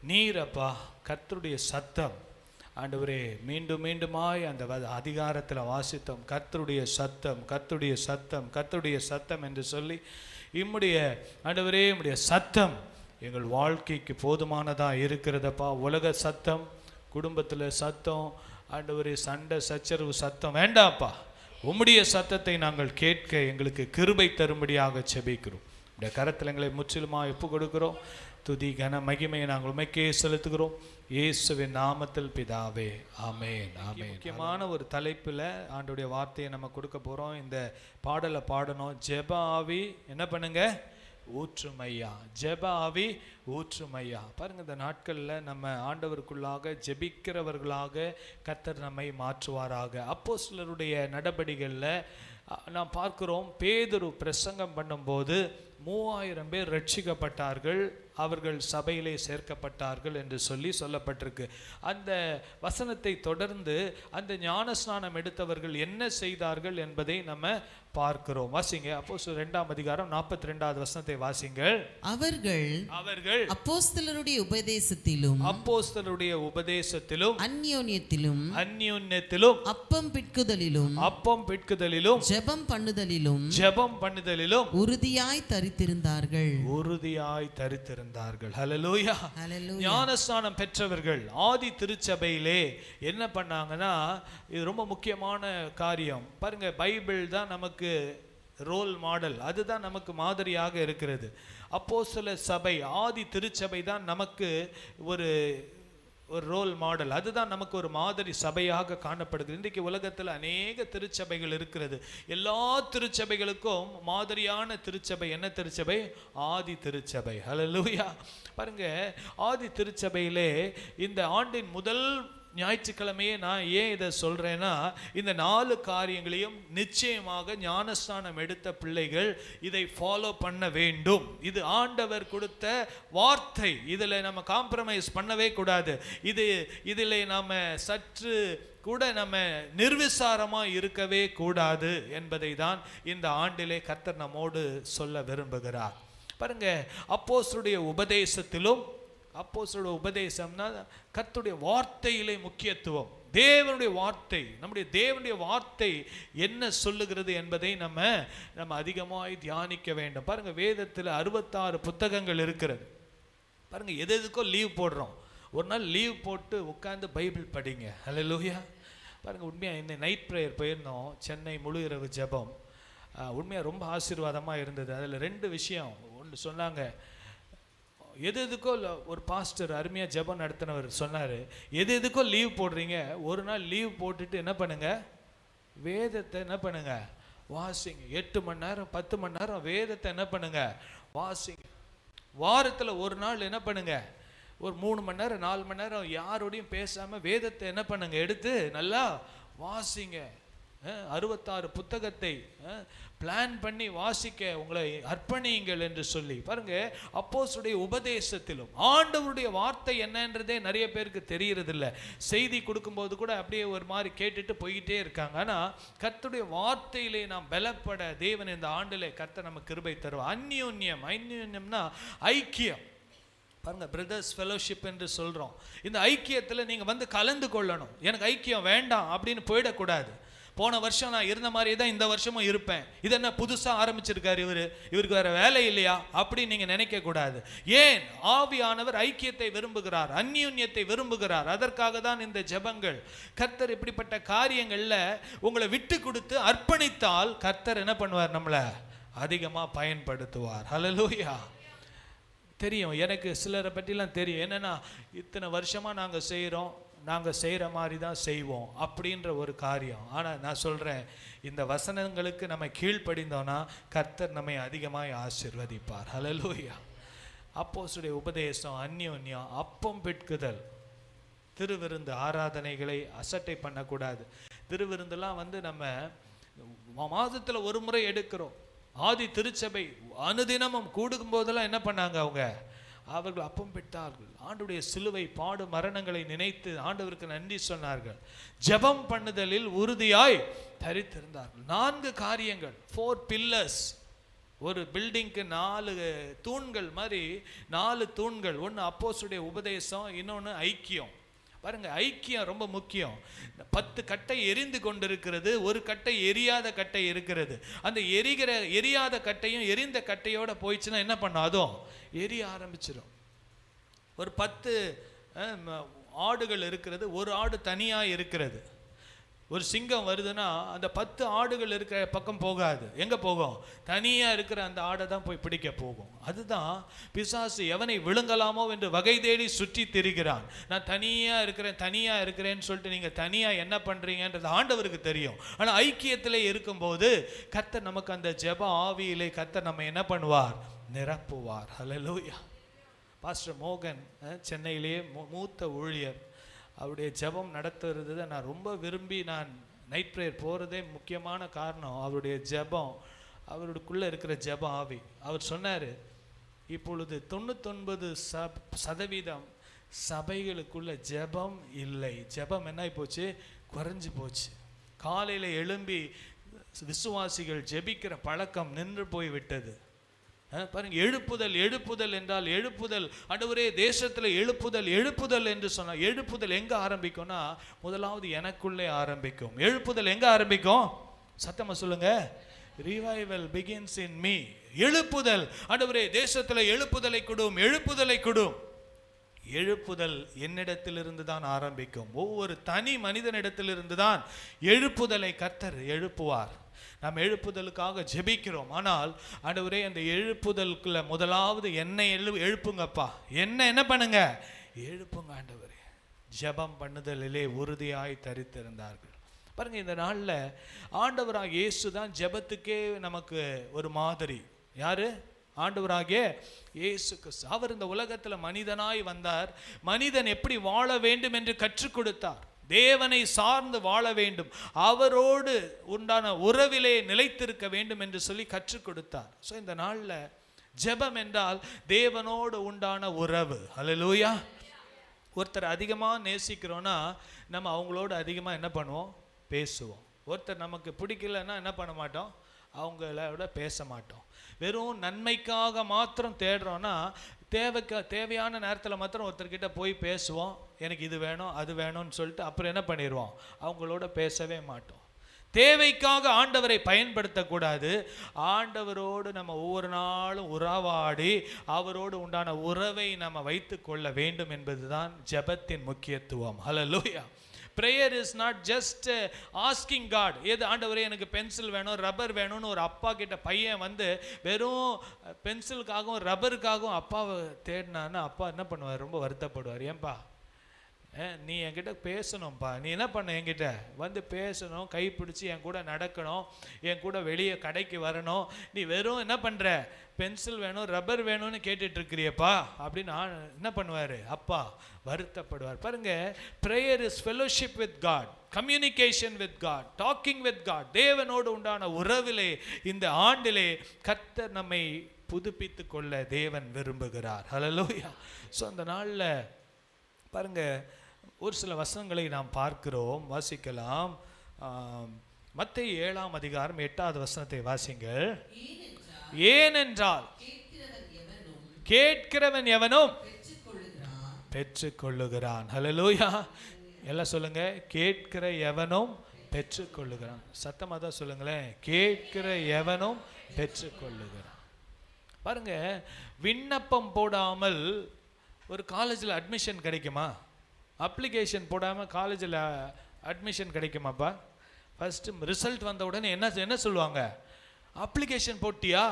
Speaker 1: நீர் அப்பா கர்த்தருடைய சத்தம் ஆண்டவரே மீண்டும் மீண்டுமாய் அந்த அதிகாரத்தில் வாசித்தோம், கர்த்தருடைய சத்தம், கர்த்தருடைய சத்தம், கர்த்தருடைய சத்தம் என்று சொல்லி, இம்முடைய ஆண்டவரே உம்முடைய சத்தம் எங்கள் வாழ்க்கைக்கு போதுமானதாக இருக்கிறதப்பா. உலக சத்தம், குடும்பத்தில் சத்தம், ஆண்டவரே சண்டை சச்சரவு சத்தம் வேண்டாப்பா. உம்முடைய சத்தத்தை நாங்கள் கேட்க எங்களுக்கு கிருபை தரும்படியாக செபிக்கிறோம். இந்த கரத்தில் எங்களை முற்றிலுமாக ஒப்பு கொடுக்கிறோம். துதி கன மகிமையை நாங்கள் உமைக்கே செலுத்துகிறோம், இயேசுவின் நாமத்தில் பிதாவே, ஆமென், ஆமென். முக்கியமான ஒரு தலைப்பில் ஆண்டவருடைய வார்த்தையை நம்ம கொடுக்க போகிறோம். இந்த பாடலை பாடணும். ஜெப ஆவி என்ன பண்ணுங்க? ஊற்றுமையா. ஜெப ஆவி ஊற்றுமையா. பாருங்க, இந்த நாட்களில் நம்ம ஆண்டவருக்குள்ளாக ஜெபிக்கிறவர்களாக கர்த்தர் நம்மை மாற்றுவாராக. அப்போஸ்தலருடைய நடபடிகளில் நாம் பார்க்கிறோம், பேதுரு பிரசங்கம் பண்ணும்போது 3000 பேர் ரட்சிக்கப்பட்டார்கள், அவர்கள் சபையிலே சேர்க்கப்பட்டார்கள் என்று சொல்லப்பட்டிருக்கு. அந்த வசனத்தை தொடர்ந்து அந்த ஞானஸ்நானம் எடுத்தவர்கள் என்ன செய்தார்கள் என்பதை நம்ம பார்க்கிறோம். வாசிங்க, அப்போஸ்தலர் 2ஆம் அதிகாரம் 42வது வசனத்தை வாசிங்கள். அவர்கள்
Speaker 2: அப்போஸ்தலருடைய உபதேசத்திலும் அந்யோன்யத்திலும் அப்பம் பிட்குதலிலும் ஜெபம் பண்ணுதலிலும் உறுதியாய் தரித்திருந்தார்கள். ஹல்லேலூயா. ஞானஸ்நானம் பெற்றவர்கள் ஆதி திருச்சபையிலே என்ன பண்ணாங்கன்னா, இது ரொம்ப முக்கியமான காரியம். பாருங்க, பைபிள் தான் நமக்கு ரோல் மாடல், அதுதான் நமக்கு மாதிரியாக இருக்கிறது. அப்போஸ்தலர் சபை, ஆதி திருச்சபை தான் நமக்கு ஒரு ரோல் மாடல், அதுதான் நமக்கு ஒரு மாதிரி சபையாக காணப்படுகிறது. இன்றைக்கு உலகத்தில் அநேக திருச்சபைகள் இருக்கிறது. எல்லா திருச்சபைகளுக்கும் மாதிரியான திருச்சபை என்ன திருச்சபை? ஆதி திருச்சபை. ஹல்லேலூயா. பாருங்க, ஆதி திருச்சபையிலே இந்த ஆண்டின் முதல் ஞாயிற்றுக்கிழமையே நான் ஏன் இதை சொல்கிறேன்னா, இந்த 4 காரியங்களையும் நிச்சயமாக ஞானஸ்நானம் எடுத்த பிள்ளைகள் இதை ஃபாலோ பண்ண வேண்டும். இது ஆண்டவர் கொடுத்த வார்த்தை, இதில் நம்ம காம்ப்ரமைஸ் பண்ணவே கூடாது. இதில் நாம் சற்று கூட நம்ம நிர்விசாரமாக இருக்கவே கூடாது என்பதை தான் இந்த ஆண்டிலே கர்த்தர் நம்மோடு சொல்ல விரும்புகிறார். பாருங்க, அப்போஸ்தலருடைய உபதேசத்திலும், அப்போஸ்தலருடைய உபதேசம்னா கர்த்தருடைய வார்த்தையிலே முக்கியத்துவம். தேவனுடைய வார்த்தை, நம்முடைய தேவனுடைய வார்த்தை என்ன சொல்லுகிறது என்பதை நம்ம அதிகமாக தியானிக்க வேண்டும். பாருங்க, வேதத்தில் 66 புத்தகங்கள் இருக்கிறது. பாருங்க, எதுக்கோ லீவ் போடுறோம். ஒரு நாள் லீவ் போட்டு உட்கார்ந்து பைபிள் படிங்க. ஹல்லேலூயா. பாருங்க, உண்மையாக இந்த நைட் ப்ரேயர் போயிருந்தோம், சென்னை முழு இரவு ஜெபம். உண்மையாக ரொம்ப ஆசீர்வாதமாக இருந்தது. அதில் 2 விஷயம். ஒன்று சொன்னாங்க, எதுக்கோ ஒரு பாஸ்டர் அருமையாக ஜெபம் நடத்தினவர் சொன்னார், எதுக்கோ லீவ் போடுறீங்க, ஒரு நாள் லீவ் போட்டுட்டு என்ன பண்ணுங்க? வேதத்தை என்ன பண்ணுங்க? வாசிங்க. 8 மணி நேரம் 10 மணி நேரம் வேதத்தை என்ன பண்ணுங்க? வாசிங்க. வாரத்தில் ஒரு நாள் என்ன பண்ணுங்க? ஒரு 3 மணி நேரம் 4 மணி நேரம் யாரோடையும் பேசாமல் வேதத்தை என்ன பண்ணுங்க? எடுத்து நல்லா வாசிங்க. 66 புத்தகத்தை பிளான் பண்ணி வாசிக்க உங்களை அர்ப்பணியுங்கள் என்று சொல்லி. பாருங்க, அப்போஸ்தலருடைய உபதேசத்திலும் ஆண்டவருடைய வார்த்தை என்னன்றதே நிறைய பேருக்கு தெரியறதில்ல. செய்தி கொடுக்கும்போது கூட அப்படியே ஒரு மாதிரி கேட்டுட்டு போய்கிட்டே இருக்காங்க. ஆனால் கர்த்தருடைய வார்த்தையிலே நாம் பலப்பட தேவன் இந்த ஆண்டிலே கர்த்தர் நமக்கு கிருபை தருவார். அந்யோன்யம்னா ஐக்கியம். பாருங்க, பிரதர்ஸ் ஃபெலோஷிப் என்று சொல்கிறோம். இந்த ஐக்கியத்தில் நீங்கள் வந்து கலந்து கொள்ளணும். எனக்கு ஐக்கியம் வேண்டாம் அப்படின்னு போயிடக்கூடாது. போன வருஷம் நான் இருந்த மாதிரியே தான் இந்த வருஷமும் இருப்பேன், இது என்ன புதுசாக ஆரம்பிச்சிருக்காரு இவருக்கு வேற வேலை இல்லையா அப்படின்னு நீங்கள் நினைக்கக்கூடாது. ஏன்? ஆவியானவர் ஐக்கியத்தை விரும்புகிறார், அந்யோன்யத்தை விரும்புகிறார். அதற்காக தான் இந்த ஜெபங்கள். கர்த்தர் இப்படிப்பட்ட காரியங்களில் உங்களை விட்டு கொடுத்து அர்ப்பணித்தால் கர்த்தர் என்ன பண்ணுவார்? நம்மளை அதிகமாக பயன்படுத்துவார். ஹல்லேலூயா. தெரியும், எனக்கு சிலரை பற்றிலாம் தெரியும். என்னென்னா, இத்தனை வருஷமாக நாங்கள் செய்கிற மாதிரி தான் செய்வோம் அப்படின்ற ஒரு காரியம். ஆனால் நான் சொல்கிறேன், இந்த வசனங்களுக்கு நம்ம கீழ்ப்படிந்தோன்னா கர்த்தர் நம்மை அதிகமாக ஆசீர்வதிப்பார். ஹல்லேலூயா. அப்போஸ்தலருடைய உபதேசம், அந்யோன்யம், அப்பம் பிட்குதல், திருவிருந்து ஆராதனைகளை அசட்டை பண்ணக்கூடாது. திருவிருந்தெல்லாம் நம்ம மாதத்தில் ஒரு முறை எடுக்கிறோம். ஆதி திருச்சபை அனுதினமும் கூடும் போதெல்லாம் என்ன பண்ணாங்க? அவர்கள் அப்பம் பிட்டார்கள். ஆண்டவருடைய சிலுவை பாடு மரணங்களை நினைத்து ஆண்டவருக்கு நன்றி சொன்னார்கள். ஜெபம் பண்ணுதலில் உறுதியாய் தரித்திருந்தார்கள். 4 காரியங்கள், 4 pillars. ஒரு பில்டிங்க்கு 4 தூண்கள் மாதிரி 4 தூண்கள். ஒன்று அப்போஸ்தலருடைய உபதேசம், இன்னொன்று ஐக்கியம்.
Speaker 1: பாருங்க, ஐக்கியம் ரொம்ப முக்கியம். 10 கட்டை எரிந்து கொண்டிருக்கிறது, ஒரு கட்டை எரியாத கட்டை இருக்கிறது. அந்த எரியாத கட்டையும் எரிந்த கட்டையோட போயிடுச்சுன்னா என்ன பண்ணும்? அதுவும் எரிய ஆரம்பிச்சிடும். ஒரு 10 ஆடுகள் இருக்கிறது, ஒரு ஆடு தனியாக இருக்கிறது. ஒரு சிங்கம் வருதுன்னா அந்த 10 ஆடுகள் இருக்கிற பக்கம் போகாது. எங்கே போகும்? தனியாக இருக்கிற அந்த ஆடை தான் போய் பிடிக்க போகும். அதுதான் பிசாசு எவனை விழுங்கலாமோ என்று வகை தேடி சுற்றி திரிகிறான். நான் தனியாக இருக்கிறேன்னு சொல்லிட்டு நீங்கள் தனியாக என்ன பண்ணுறீங்கன்றது ஆண்டவருக்கு தெரியும். ஆனால் ஐக்கியத்திலே இருக்கும்போது கர்த்தர் நமக்கு அந்த ஜெப ஆவியிலே கர்த்தர் நம்ம என்ன பண்ணுவார்? நிரப்புவார். ஹல்லேலூயா. பாஸ்டர் மோகன் சென்னையிலேயே மூத்த ஊழியர், அவருடைய ஜெபம் நடத்துறது நான் ரொம்ப விரும்பி நான் நைட் ப்ரேயர் போகிறதே முக்கியமான காரணம் அவருடைய ஜெபம், அவருக்குள்ளே இருக்கிற ஜெப ஆவி. அவர் சொன்னார், இப்பொழுது 99% சபைகளுக்குள்ள ஜெபம் இல்லை. ஜெபம் என்ன போச்சு? குறைஞ்சி போச்சு. காலையில் எழும்பி விசுவாசிகள் ஜெபிக்கிற பழக்கம் நின்று போய் விட்டது. பாருங்க, எழுப்புதல் என்றால் எழுப்புதல். ஆண்டவரே, தேசத்தில் எழுப்புதல் என்று சொன்னால் எழுப்புதல் எங்க ஆரம்பிக்கும்னா முதலாவது எனக்குள்ளே ஆரம்பிக்கும். எழுப்புதல் எங்க ஆரம்பிக்கும்? சத்தமா சொல்லுங்க. Revival begins in me. எழுப்புதல். ஆண்டவரே, தேசத்தில் எழுப்புதலை கொடும். எழுப்புதல் என்னிடத்திலிருந்து தான் ஆரம்பிக்கும். ஒவ்வொரு தனி மனிதனிடத்திலிருந்து தான் எழுப்புதலை கர்த்தர் எழுப்புவார். நாம் எழுப்புதலுக்காக ஜெபிக்கிறோம். ஆனால் ஆண்டவரே, அந்த எழுப்புதலுக்குள்ள முதலாவது என்னை எழுப்புங்கப்பா. என்ன பண்ணுங்க? எழுப்புங்க ஆண்டவரே. ஜெபம் பண்ணுதலிலே உறுதியாய் தரித்திருந்தார்கள். பாருங்க, இந்த நாளில் ஆண்டவராக இயேசு தான் ஜெபத்துக்கே நமக்கு ஒரு மாதிரி. யாரு? ஆண்டவராகிய இயேசு கிறிஸ்து. அவர் இந்த உலகத்தில் மனிதனாய் வந்தார். மனிதன் எப்படி வாழ வேண்டும் என்று கற்றுக் கொடுத்தார். தேவனை சார்ந்து வாழ வேண்டும், அவரோடு உண்டான உறவிலே நிலைத்திருக்க வேண்டும் என்று சொல்லி கற்றுக் கொடுத்தார். ஸோ இந்த நாளில் ஜெபம் என்றால் தேவனோடு உண்டான உறவு. ஹல்லேலூயா. ஒருத்தர் அதிகமாக நேசிக்கிறோன்னா நம்ம அவங்களோட அதிகமாக என்ன பண்ணுவோம்? பேசுவோம். ஒருத்தர் நமக்கு பிடிக்கலன்னா என்ன பண்ண மாட்டோம்? அவங்களோட பேச மாட்டோம். வெறும் நன்மைக்காக மாத்திரம் தேடுறோன்னா தேவையான நேரத்தில் மாத்திரம் ஒருத்தர்கிட்ட போய் பேசுவோம். எனக்கு இது வேணும் அது வேணும்னு சொல்லிட்டு அப்புறம் என்ன பண்ணிடுவோம்? அவங்களோட பேசவே மாட்டோம். தேவைக்காக ஆண்டவரை பயன்படுத்தக்கூடாது. ஆண்டவரோடு நம்ம ஒவ்வொரு நாளும் உறவாடி அவரோடு உண்டான உறவை நம்ம வைத்து கொள்ள வேண்டும் என்பதுதான் ஜெபத்தின் முக்கியத்துவம். Hallelujah. Prayer is not just asking God. ஏது ஆண்டவரே எனக்கு பென்சில் வேணும், ரப்பர் வேணும்னு ஒரு அப்பா கிட்ட பையன் வந்து வெறும் பென்சிலுக்காகவும் ரப்பருக்காகவும் அப்பாவை தேடினான்னு அப்பா என்ன பண்ணுவார்? ரொம்ப வருத்தப்படுவார். ஏன்பா, நீ என்கிட்ட பேசணும்ப்பா, நீ என்ன பண்ண? என்கிட்ட வந்து பேசணும், கைப்பிடிச்சி என் கூட நடக்கணும், என் கூட வெளியே கடைக்கு வரணும். நீ வெறும் என்ன பண்ணுற? பென்சில் வேணும் ரப்பர் வேணும்னு கேட்டுட்ருக்கிறியப்பா அப்படின்னு என்ன பண்ணுவார்? அப்பா வருத்தப்படுவார். பாருங்க, prayer is fellowship with God, communication with God, talking with God. தேவனோடு உண்டான உறவிலே இந்த ஆண்டிலே கர்த்தர் நம்மை புதுப்பித்து கொள்ள தேவன் விரும்புகிறார். ஹல்லேலூயா. ஸோ அந்த நாளில் பாருங்க, ஒரு சில வசனங்களை நாம் பார்க்கிறோம், வாசிக்கலாம். மத்தேயு 7ஆம் அதிகாரம் 8வது வசனத்தை வாசிங்கள். ஏனென்றால் கேட்கிறவன் எவனும் பெற்றுக்கொள்ளுகிறான். ஹல்லேலூயா. எல்லாம் சொல்லுங்க. கேட்கிற எவனும் பெற்றுக்கொள்ளுகிறான். சத்தமாக தான் சொல்லுங்களேன். கேட்கிற எவனும் பெற்றுக்கொள்ளுகிறான். பாருங்க, விண்ணப்பம் போடாமல் ஒரு காலேஜில் அட்மிஷன் கிடைக்குமா? அப்ளிகேஷன் போடாமல் காலேஜில் அட்மிஷன் கிடைக்குமாப்பா? ஃபஸ்ட்டு ரிசல்ட் வந்த உடனே என்ன சொல்லுவாங்க? அப்ளிகேஷன் போட்டியா?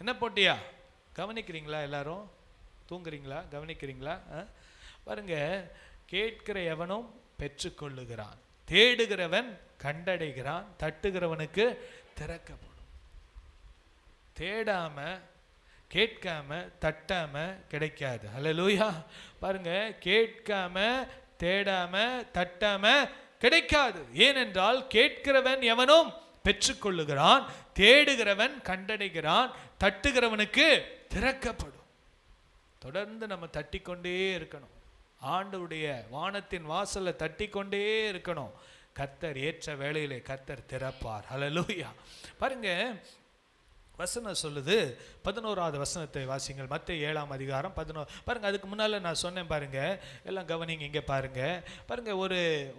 Speaker 1: என்ன போட்டியா? கவனிக்கிறீங்களா? எல்லாரும் தூங்குறீங்களா? கவனிக்கிறீங்களா? பாருங்க, கேட்கிற எவனும் பெற்றுக்கொள்ளுகிறான், தேடுகிறவன் கண்டடைகிறான், தட்டுகிறவனுக்கு திறக்கப்படும். தேடாம கேட்காம தட்டாம கிடைக்காது. ஹல்லேலூயா. பாருங்க, கேட்காம தேடாம தட்டாம கிடைக்காது. ஏனென்றால் கேட்கிறவன் எவனும் பெற்றுக்கொள்ளுகிறான், தேடுகிறவன் கண்டடைகிறான், தட்டுகிறவனுக்கு திறக்கப்படும். தொடர்ந்து நம்ம தட்டிக்கொண்டே இருக்கணும். ஆண்டவருடைய வானத்தின் வாசலை தட்டிக்கொண்டே இருக்கணும். கர்த்தர் ஏற்ற வேளையிலே கர்த்தர் திறப்பார். ஹல்லேலூயா. பாருங்க, வசனம் சொல்லுது, 11வது வசனத்தை வாசிங்கள். மத்தேயு 7ஆம் அதிகாரம் 11. பாருங்க, அதுக்கு முன்னால நான் சொன்னேன் பாருங்க, எல்லாம் கவனிங்க. இங்கே பாருங்க பாருங்க,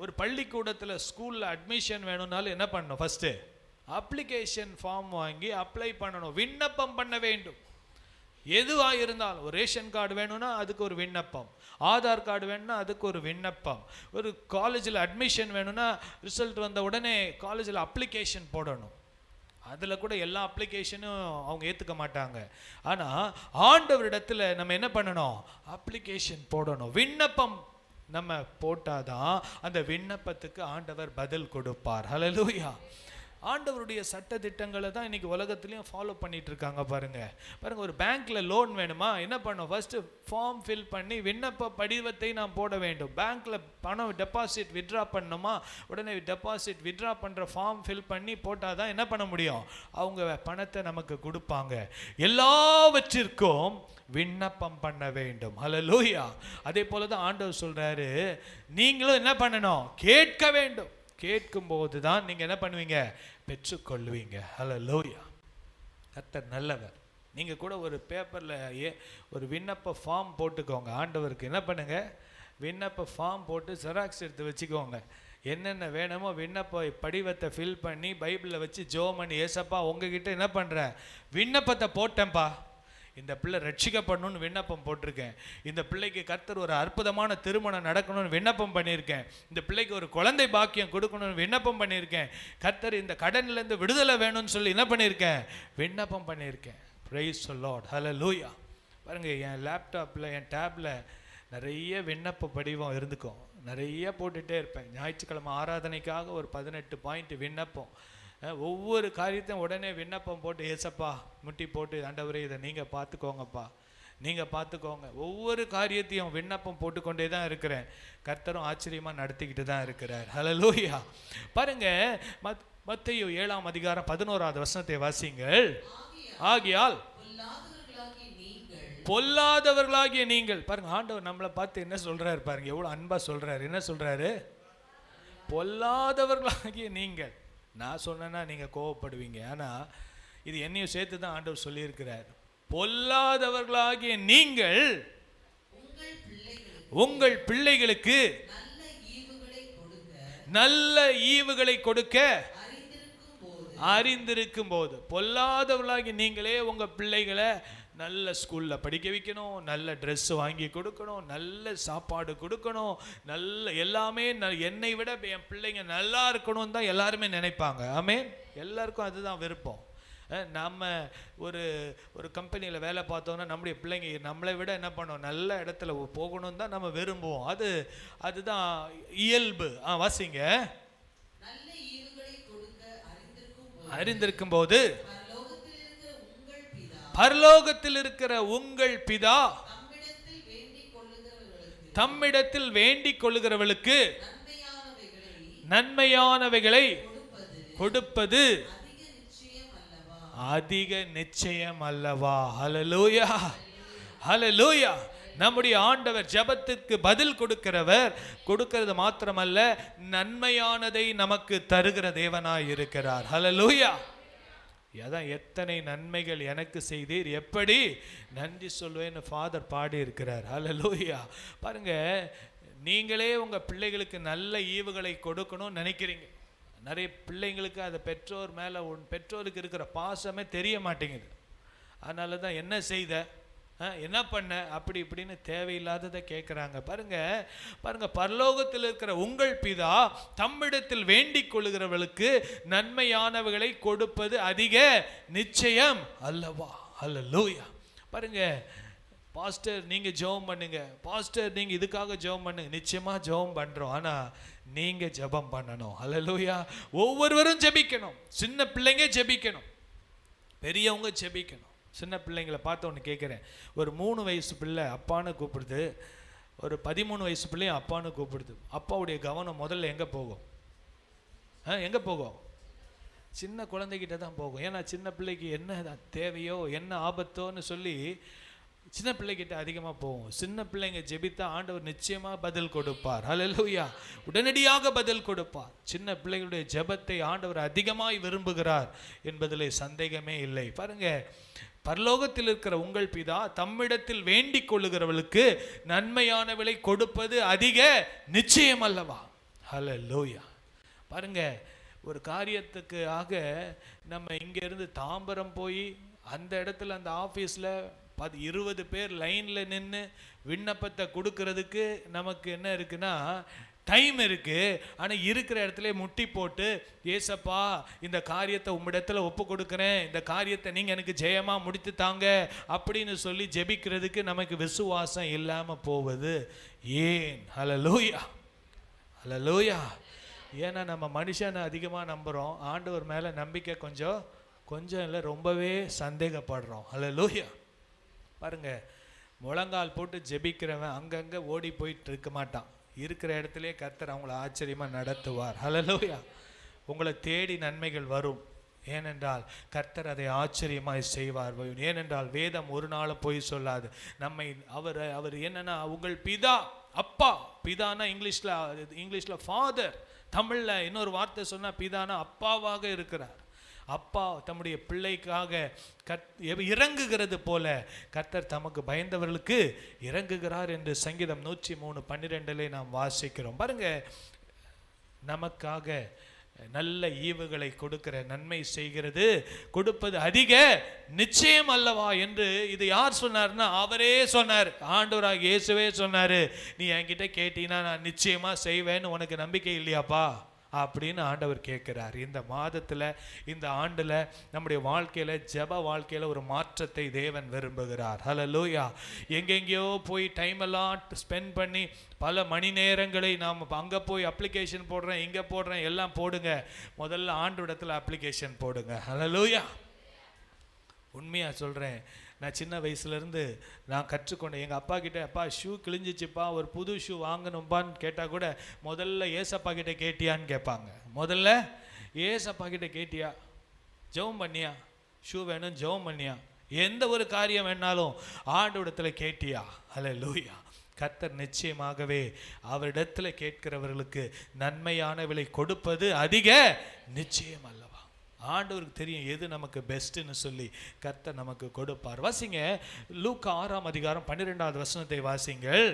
Speaker 1: ஒரு பள்ளிக்கூடத்தில் ஸ்கூலில் அட்மிஷன் வேணும்னாலும் என்ன பண்ணணும்? ஃபர்ஸ்ட் அப்ளிகேஷன் ஃபார்ம் வாங்கி அப்ளை பண்ணணும், விண்ணப்பம் பண்ண வேண்டும். எதுவாக இருந்தாலும், ஒரு ரேஷன் கார்டு வேணும்னா அதுக்கு ஒரு விண்ணப்பம், ஆதார் கார்டு வேணும்னா அதுக்கு ஒரு விண்ணப்பம், ஒரு காலேஜில் அட்மிஷன் வேணும்னா ரிசல்ட் வந்த உடனே காலேஜில் அப்ளிகேஷன் போடணும். அதில் கூட எல்லா அப்ளிகேஷனும் அவங்க ஏற்றுக்க மாட்டாங்க. ஆனால் ஆண்டவரிடத்தில் நம்ம என்ன பண்ணணும்? அப்ளிகேஷன் போடணும், விண்ணப்பம் நம்ம போட்டாதான் அந்த விண்ணப்பத்துக்கு ஆண்டவர் பதில் கொடுப்பார். ஹல்லேலூயா. ஆண்டவருடைய சட்ட திட்டங்களை தான் இன்னைக்கு உலகத்துலேயும் ஃபாலோ பண்ணிட்டு இருக்காங்க. பாருங்க, ஒரு பேங்க்ல லோன் வேணுமா, என்ன பண்ணணும்? ஃபர்ஸ்ட் ஃபார்ம் ஃபில் பண்ணி விண்ணப்ப படிவத்தை நாம் போட வேண்டும். பேங்க்ல பணம் டெபாசிட் வித்ட்ரா பண்ணணுமா, உடனே டெபாசிட் வித்ட்ரா பண்ற ஃபார்ம் ஃபில் பண்ணி போட்டாதான் என்ன பண்ண முடியும்? அவங்க பணத்தை நமக்கு கொடுப்பாங்க. எல்லாவற்றிற்கும் விண்ணப்பம் பண்ண வேண்டும். ஹல்லேலூயா. அதே போல தான் ஆண்டவர் சொல்றாரு, நீங்களும் என்ன பண்ணணும்? கேட்க வேண்டும். கேட்கும்போது தான் நீங்க என்ன பண்ணுவீங்க? பெற்றுக்கொள்வீங்க. ஹல்லேலூயா. கர்த்தர் நல்லவர். நீங்க கூட ஒரு பேப்பர்ல ஒரு விண்ணப்ப ஃபார்ம் போட்டுக்கோங்க. ஆண்டவருக்கு என்ன பண்ணுங்க? விண்ணப்ப ஃபார்ம் போட்டு ஜெராக்ஸ் எடுத்து வச்சுக்கோங்க. என்னென்ன வேணுமோ விண்ணப்ப படிவத்தை ஃபில் பண்ணி பைபிளில் வச்சு ஜெபம் பண்ணி, ஏசப்பா உங்ககிட்ட என்ன பண்ணுறேன்? விண்ணப்பத்தை போட்டேன்ப்பா, இந்த பிள்ளை ரட்சிக்கப்படணும்னு விண்ணப்பம் போட்டிருக்கேன், இந்த பிள்ளைக்கு கர்த்தர் ஒரு அற்புதமான திருமணம் நடக்கணும்னு விண்ணப்பம் பண்ணியிருக்கேன், இந்த பிள்ளைக்கு ஒரு குழந்தை பாக்கியம் கொடுக்கணும்னு விண்ணப்பம் பண்ணியிருக்கேன், கர்த்தர் இந்த கடன்லேருந்து விடுதலை வேணும்னு சொல்லி என்ன பண்ணியிருக்கேன்? விண்ணப்பம் பண்ணியிருக்கேன். Praise the Lord. ஹல்லேலூயா. பாருங்க, என் லேப்டாப்பில் என் டேப்பில் நிறைய விண்ணப்ப படிவம் இருந்துக்கும், நிறைய போட்டுகிட்டே இருப்பேன். ஞாயிற்றுக்கிழமை ஆராதனைக்காக ஒரு 18 பாயிண்ட் விண்ணப்பம். ஒவ்வொரு காரியத்தையும் உடனே விண்ணப்பம் போட்டு, ஏசப்பா முட்டி போட்டு, ஆண்டவரே இதை நீங்கள் பார்த்துக்கோங்கப்பா, நீங்கள் பார்த்துக்கோங்க. ஒவ்வொரு காரியத்தையும் விண்ணப்பம் போட்டுக்கொண்டே தான் இருக்கிறேன். கர்த்தரும் ஆச்சரியமாக நடத்திக்கிட்டு தான் இருக்கிறார். ஹல்லேலூயா. பாருங்க, மத்தேயு 7ஆம் அதிகாரம் 11வது வசனத்தை வாசிங்கள். ஆகியால் பொல்லாதவர்களாகிய நீங்கள். பாருங்க, ஆண்டவர் நம்மளை பார்த்து என்ன சொல்றாரு பாருங்க, எவ்வளவு அன்பா சொல்றாரு. என்ன சொல்றாரு? பொல்லாதவர்களாகிய நீங்கள். நான் சொன்னேன்னா நீங்க கோவப்படுவீங்க, ஆனா இது என்னையும் சேர்த்து தான் ஆண்டவர் சொல்லியிருக்கிறார். பொல்லாதவர்களாகிய நீங்கள் உங்கள் பிள்ளைகளுக்கு நல்ல ஈவுகளை கொடுக்க அறிந்திருக்கும் போது. பொல்லாதவர்களாகி நீங்களே உங்க பிள்ளைகளை நல்ல ஸ்கூலில் படிக்க வைக்கணும், நல்ல ட்ரெஸ் வாங்கி கொடுக்கணும், நல்ல சாப்பாடு கொடுக்கணும், நல்ல எல்லாமே என்னை விட என் பிள்ளைங்க நல்லா இருக்கணும் தான் எல்லாருமே நினைப்பாங்க. ஆமென். எல்லாருக்கும் அதுதான் விருப்பம். நம்ம ஒரு கம்பெனியில் வேலை பார்த்தோன்னா நம்முடைய பிள்ளைங்க நம்மளை விட என்ன பண்ணோம்? நல்ல இடத்துல போகணும் தான் நம்ம விரும்புவோம். அதுதான் இயல்பு. வாசிங்க. அறிந்திருக்கும் போது பரலோகத்தில் இருக்கிற உங்கள் பிதா தம்மிடத்தில் வேண்டிக் கொள்ளுகிறவர்களுக்கு நன்மையானவைகளை கொடுப்பது அதிக நிச்சயம் அல்லவா? ஹல்லேலூயா. ஹல்லேலூயா. நம்முடைய ஆண்டவர் ஜெபத்துக்கு பதில் கொடுக்கிறவர். கொடுக்கிறது மாத்திரமல்ல, நன்மையானதை நமக்கு தருகிற தேவனாய் இருக்கிறார். ஹல்லேலூயா. அதான் எத்தனை நன்மைகள் எனக்கு செய்தீர், எப்படி நன்றி சொல்வேன்னு ஃபாதர் பாடி இருக்கிறார். ஹல்லேலூயா. பாருங்க, நீங்களே உங்க பிள்ளைகளுக்கு நல்ல ஈவுகளை கொடுக்கணும்னு நினைக்கிறீங்க. நிறைய பிள்ளைங்களுக்கு அது பெற்றோருக்கு இருக்கிற பாசமே தெரிய மாட்டேங்குது. அதனால தான் என்ன செய்த, என்ன பண்ண, அப்படி இப்படின்னு தேவையில்லாததை கேட்குறாங்க. பாருங்க, பரலோகத்தில் இருக்கிற உங்கள் பிதா தம்மிடத்தில் வேண்டிக் கொள்ளுகிறவர்களுக்கு நன்மையானவைகளை கொடுப்பது அதிக நிச்சயம் அல்லவா? ஹல்லேலூயா. பாருங்க, பாஸ்டர் நீங்க ஜெபம் பண்ணுங்க, பாஸ்டர் நீங்க இதுக்காக ஜெபம் பண்ணுங்க. நிச்சயமா ஜெபம் பண்றோம், ஆனா நீங்க ஜெபம் பண்ணணும். ஹல்லேலூயா. ஒவ்வொருவரும் ஜெபிக்கணும். சின்ன பிள்ளைங்க ஜெபிக்கணும், பெரியவங்க ஜெபிக்கணும். சின்ன பிள்ளைங்களை பார்த்து ஒன்று கேட்குறேன். ஒரு 3 வயசு பிள்ளை அப்பான்னு கூப்பிடுது, ஒரு 13 வயசு பிள்ளையும் அப்பான்னு கூப்பிடுது. அப்பாவுடைய கவனம் முதல்ல எங்கே போகும்? எங்கே போகும்? சின்ன குழந்தைகிட்ட தான் போகும். ஏன்னா சின்ன பிள்ளைக்கு என்ன தேவையோ என்ன ஆபத்தோன்னு சொல்லி சின்ன பிள்ளைகிட்ட அதிகமாக போவோம். சின்ன பிள்ளைங்க ஜெபித்தா ஆண்டவர் நிச்சயமாக பதில் கொடுப்பார். ஹல்லேலூயா, உடனடியாக பதில் கொடுப்பார். சின்ன பிள்ளைகளுடைய ஜெபத்தை ஆண்டவர் அதிகமாய் விரும்புகிறார் என்பதில் சந்தேகமே இல்லை. பாருங்க, பரலோகத்தில் இருக்கிற உங்கள் பிதா தம்மிடத்தில் வேண்டிக் கொள்ளுகிறவளுக்கு நன்மையானவளை கொடுப்பது அதிக நிச்சயம் அல்லவா? ஹல்லேலூயா. பாருங்க, ஒரு காரியத்துக்காக நம்ம இங்கேருந்து தாம்பரம் போய் அந்த இடத்துல அந்த ஆஃபீஸில் 20 பேர் லைனில் நின்று விண்ணப்பத்தை கொடுக்கறதுக்கு நமக்கு என்ன இருக்குன்னா டைம் இருக்குது. ஆனால் இருக்கிற இடத்துல முட்டி போட்டு, ஏசப்பா இந்த காரியத்தை உம்மிடத்தில் ஒப்பு கொடுக்குறேன், இந்த காரியத்தை நீங்கள் எனக்கு ஜெயமாக முடித்து தாங்க அப்படின்னு சொல்லி ஜெபிக்கிறதுக்கு நமக்கு விசுவாசம் இல்லாமல் போவது ஏன்? ஹல்லேலூயா, ஹல்லேலூயா. ஏன்னா நம்ம மனுஷனை அதிகமாக நம்புகிறோம், ஆண்டவர் மேலே நம்பிக்கை கொஞ்சம் இல்லை, ரொம்பவே சந்தேகப்படுறோம். ஹல்லேலூயா. பாருங்க, முழங்கால் போட்டு ஜெபிக்கிறவன் அங்கங்கே ஓடி போயிட்டு இருக்க மாட்டான். இருக்கிற இடத்துலையே கர்த்தர் அவங்கள ஆச்சரியமாக நடத்துவார். ஹல்லேலூயா. உங்களை தேடி நன்மைகள் வரும். ஏனென்றால் கர்த்தர் அதை ஆச்சரியமாய் செய்வார். ஏனென்றால் வேதம் ஒரு நாளும் போய் சொல்லாது. நம்மை அவர் என்னன்னா உங்கள் பிதா, அப்பா. பிதானா இங்கிலீஷில் ஃபாதர், தமிழில் இன்னொரு வார்த்தை சொன்னால் பிதானா அப்பாவாக இருக்கிறார். அப்பா தம்முடைய பிள்ளைக்காக இறங்குகிறது போல கர்த்தர் தமக்கு பயந்தவர்களுக்கு இறங்குகிறார் என்று சங்கீதம் 103:12 நாம் வாசிக்கிறோம். பாருங்க, நமக்காக நல்ல ஈவுகளை கொடுக்கிற, நன்மை செய்கிறது, கொடுப்பது அதிக நிச்சயம் அல்லவா என்று இது யார் சொன்னார்னா அவரே சொன்னார். ஆண்டவராக இயேசுவே சொன்னார், நீ என்கிட்ட கேட்டீங்கன்னா நான் நிச்சயமா செய்வேன்னு உனக்கு நம்பிக்கை இல்லையாப்பா அப்படின்னு ஆண்டவர் கேட்கிறார். இந்த மாதத்தில், இந்த ஆண்டில் நம்முடைய வாழ்க்கையில், ஜெப வாழ்க்கையில் ஒரு மாற்றத்தை தேவன் விரும்புகிறார். ஹல்லேலூயா. எங்கெங்கேயோ போய் டைம் எல்லாம் ஸ்பெண்ட் பண்ணி பல மணி நேரங்களை நாம் அங்கே போய் அப்ளிகேஷன் போடுறேன், இங்கே போடுறேன், எல்லாம் போடுங்க. முதல்ல ஆண்டவரிடத்தில் அப்ளிகேஷன் போடுங்க. ஹல்லேலூயா. உண்மையாக சொல்கிறேன், நான் சின்ன வயசுலேருந்து நான் கற்றுக்கொண்டேன். எங்கள் அப்பா கிட்டே, அப்பா ஷூ கிழிஞ்சிச்சுப்பா, ஒரு புது ஷூ வாங்கணும்ப்பான்னு கேட்டால் கூட முதல்ல ஏசப்பா கிட்டே கேட்டியான்னு கேட்பாங்க. முதல்ல ஏசப்பா கிட்டே கேட்டியா, ஜெபம் பண்ணியா, ஷூ வேணும் ஜெபம் பண்ணியா, எந்த ஒரு காரியம் வேணாலும் ஆண்டவரிடத்தில் கேட்டியா? ஹல்லேலூயா. கர்த்தர் நிச்சயமாகவே அவரிடத்தில் கேட்கிறவர்களுக்கு நன்மையானவளை கொடுப்பது அதிக நிச்சயம் அல்லவா? ஆண்டவருக்கு தெரியும் எது நமக்கு பெஸ்ட்னு சொல்லி கர்த்தர் நமக்கு கொடுப்பார். வாசிங்க, லூக்கா 6:12 வாசிங்கள்.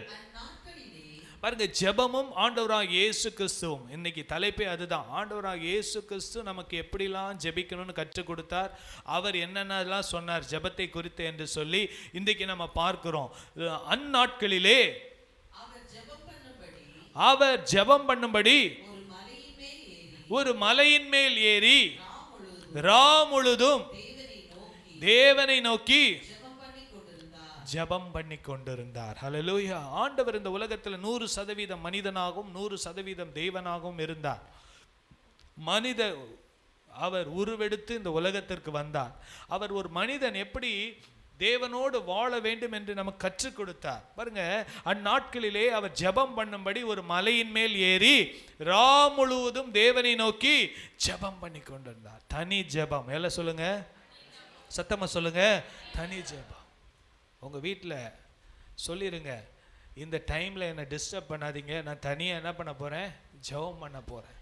Speaker 1: பாருங்க, ஜெபமும் ஆண்டவராக இயேசு கிறிஸ்துவும், இன்னைக்கு தலைப்பே அதுதான். ஆண்டவராக இயேசு கிறிஸ்து நமக்கு எப்படிலாம் ஜெபிக்கணும்னு கற்றுக் கொடுத்தார், அவர் என்னென்னலாம் சொன்னார் ஜெபத்தை குறித்து என்று சொல்லி இன்றைக்கு நம்ம பார்க்கிறோம். அந்நாட்களிலே அவர் ஜெபம் பண்ணும்படி ஒரு மலையின் மேல் ஏறி முழுதும் தேவனை நோக்கி ஜெபம் பண்ணி கொண்டிருந்தார். ஹல்லேலூயா. ஆண்டவர் இந்த உலகத்தில் 100% மனிதனாகவும் 100% தேவனாகவும் இருந்தார். அவர் உருவெடுத்து இந்த உலகத்திற்கு வந்தார். அவர் ஒரு மனிதன் எப்படி தேவனோடு வாழ வேண்டும் என்று நமக்கு கற்றுக் கொடுத்தார். பாருங்க, அந்நாட்களிலே அவர் ஜெபம் பண்ணும்படி ஒரு மலையின் மேல் ஏறி முழுவதும் தேவனை நோக்கி ஜெபம் பண்ணி கொண்டிருந்தார். தனி ஜெபம். எல்லாம் சொல்லுங்க, சத்தமா சொல்லுங்க, தனி ஜெபம். உங்க வீட்டில் சொல்லிடுங்க, இந்த டைமில் என்னை டிஸ்டர்ப் பண்ணாதீங்க, நான் தனியாக என்ன பண்ண போகிறேன், ஜெபம் பண்ண போகிறேன்.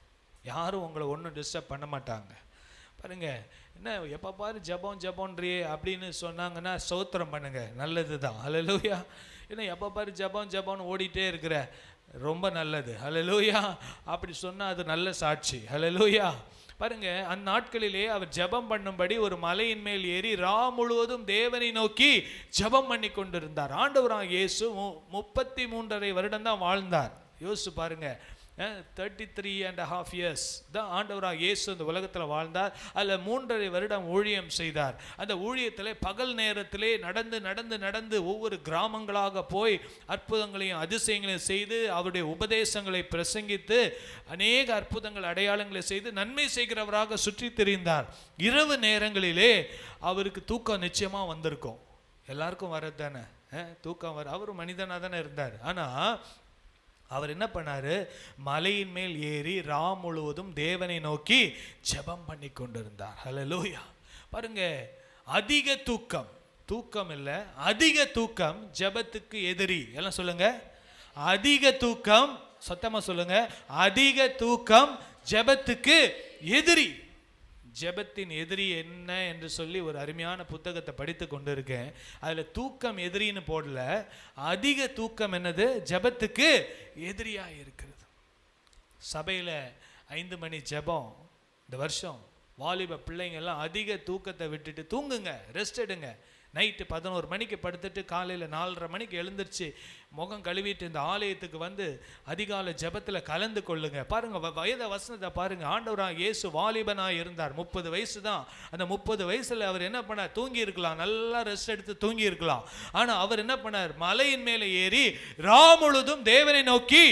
Speaker 1: யாரும் உங்களை ஒன்றும் டிஸ்டர்ப் பண்ண மாட்டாங்க. பாருங்க, என்ன எப்போ பாரு ஜபம்ன்றியே அப்படின்னு சொன்னாங்கன்னா ஸ்தோத்திரம் பண்ணுங்க, நல்லது தான். ஹல்லேலூயா. ஏன்னா எப்போ பாரு ஜபம்னு ஓடிட்டே இருக்கிற, ரொம்ப நல்லது. ஹல்லேலூயா. அப்படி சொன்னால் அது நல்ல சாட்சி. ஹல்லேலூயா. பாருங்க, அந்நாட்களிலே அவர் ஜெபம் பண்ணும்படி ஒரு மலையின் மேல் ஏறி முழுவதும் தேவனை நோக்கி ஜெபம் பண்ணி கொண்டிருந்தார். ஆண்டவராக இயேசு 33.5 வருடம் தான் வாழ்ந்தார். யோசிச்சு பாருங்க, 33.5 years தான் ஆண்டவராக இயேசு இந்த உலகத்தில் வாழ்ந்தார். அதில் 3.5 வருடம் ஊழியம் செய்தார். அந்த ஊழியத்தில் பகல் நேரத்திலே நடந்து ஒவ்வொரு கிராமங்களாக போய் அற்புதங்களையும் அதிசயங்களையும் செய்து அவருடைய உபதேசங்களை பிரசங்கித்து அநேக அற்புதங்கள் அடையாளங்களை செய்து நன்மை செய்கிறவராக சுற்றி திரிந்தார். இரவு நேரங்களிலே அவருக்கு தூக்கம் நிச்சயமாக வந்திருக்கும். எல்லாருக்கும் வர்றது தானே தூக்கம் வர. அவரும் மனிதனாக தானே இருந்தார். ஆனால் அவர் என்ன பண்ணாரு, மலையின் மேல் ஏறி முழுவதும் தேவனை நோக்கி ஜெபம் பண்ணி கொண்டிருந்தார். ஹல்லேலூயா. பாருங்க, அதிக தூக்கம், தூக்கம் இல்லை, அதிக தூக்கம் ஜெபத்துக்கு எதிரி. எல்லாம் சொல்லுங்க, அதிக தூக்கம். சத்தமா சொல்லுங்க, அதிக தூக்கம் ஜெபத்துக்கு எதிரி. ஜெபத்தின் எதிரி என்ன என்று சொல்லி ஒரு அருமையான புத்தகத்தை படித்து கொண்டு இருக்கேன். அதில் தூக்கம் எதிரின்னு போடல, அதிக தூக்கம் என்னது ஜெபத்துக்கு எதிரியாக இருக்கிறது. சபையில் 5 மணி ஜெபம். இந்த வருஷம் வாலிப பிள்ளைங்க எல்லாம் அதிக தூக்கத்தை விட்டுட்டு தூங்குங்க, ரெஸ்ட் எடுங்க. நைட்டு 11 மணிக்கு படுத்துட்டு காலையில் 4:30 மணிக்கு எழுந்திரிச்சு முகம் கழுவிட்டு இந்த ஆலயத்துக்கு வந்து அதிகாலை ஜெபத்தில் கலந்து கொள்ளுங்க. பாருங்க வயத வசனத்தை பாருங்க. ஆண்டவராக இயேசு வாலிபனாக இருந்தார், 30 வயசு தான். அந்த 30 வயசுல அவர் என்ன பண்ணார்? தூங்கி இருக்கலாம், நல்லா ரெஸ்ட் எடுத்து தூங்கி இருக்கலாம். ஆனால் அவர் என்ன பண்ணார்? மலையின் மேலே ஏறி முழுதும் தேவனை நோக்கி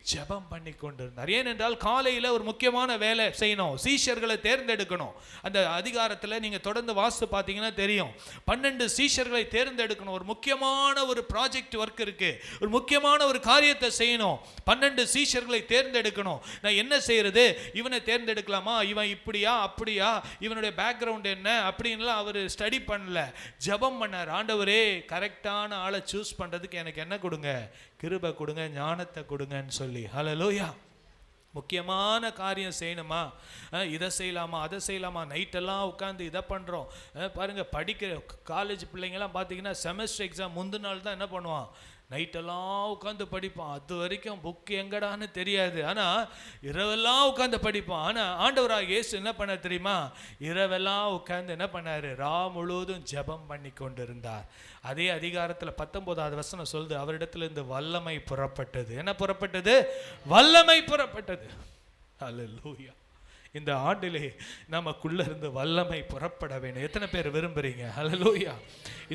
Speaker 1: ஜெபம் பண்ணி கொண்டிருந்தார். ஏனென்றால் காலையில் ஒரு முக்கியமான வேலை செய்யணும், சீஷர்களை தேர்ந்தெடுக்கணும். அந்த அதிகாரத்தில் நீங்கள் தொடர்ந்து வாசித்து பார்த்தீங்கன்னா தெரியும், 12 சீஷர்களை தேர்ந்தெடுக்கணும். ஒரு முக்கியமான ஒரு ப்ராஜெக்ட் ஒர்க் இருக்கு, ஒரு முக்கியமான ஒரு காரியத்தை செய்யணும். 12 சீஷர்களை தேர்ந்தெடுக்கணும். நான் என்ன செய்யறது? இவனை தேர்ந்தெடுக்கலாமா, இவன் இப்படியா அப்படியா, இவனுடைய பேக்ரவுண்ட் என்ன அப்படின்லாம் அவர் ஸ்டடி பண்ணல, ஜெபம் பண்ணார். ஆண்டவரே, கரெக்டான ஆளை சூஸ் பண்ணுறதுக்கு எனக்கு என்ன கொடுங்க? கிருபை கொடுங்க, ஞானத்தை கொடுங்கன்னு சொல்லி. ஹல்லேலூயா. முக்கியமான காரியம் செய்யணுமா, இதை செய்யலாமா அதை செய்யலாமா, நைட்டெல்லாம் உட்காந்து இதை பண்ணுறோம். பாருங்கள், படிக்கிற காலேஜ் பிள்ளைங்கள்லாம் பார்த்தீங்கன்னா செமஸ்டர் எக்ஸாம் முந்தின நாள் தான் என்ன பண்ணுவான்? நைட்டெல்லாம் உட்காந்து படிப்பான். அது வரைக்கும் புக்கு எங்கடான்னு தெரியாது, ஆனால் இரவெல்லாம் உட்காந்து படிப்பான். ஆனால் ஆண்டவராக இயேசு என்ன பண்ண தெரியுமா? இரவெல்லாம் உட்காந்து என்ன பண்ணார்? முழுவதும் ஜெபம் பண்ணி கொண்டிருந்தார். அதே அதிகாரத்தில் 19வது வசனம் சொல்லுது, அவரிடத்திலிருந்து வல்லமை புறப்பட்டது. என்ன புறப்பட்டது? வல்லமை புறப்பட்டது. ஹல்லேலூயா. இந்த ஆண்டிலே நமக்குள்ள இருந்து வல்லமை புறப்பட வேண்டும். எத்தனை பேர் விரும்புறீங்க? ஹல்லேலூயா.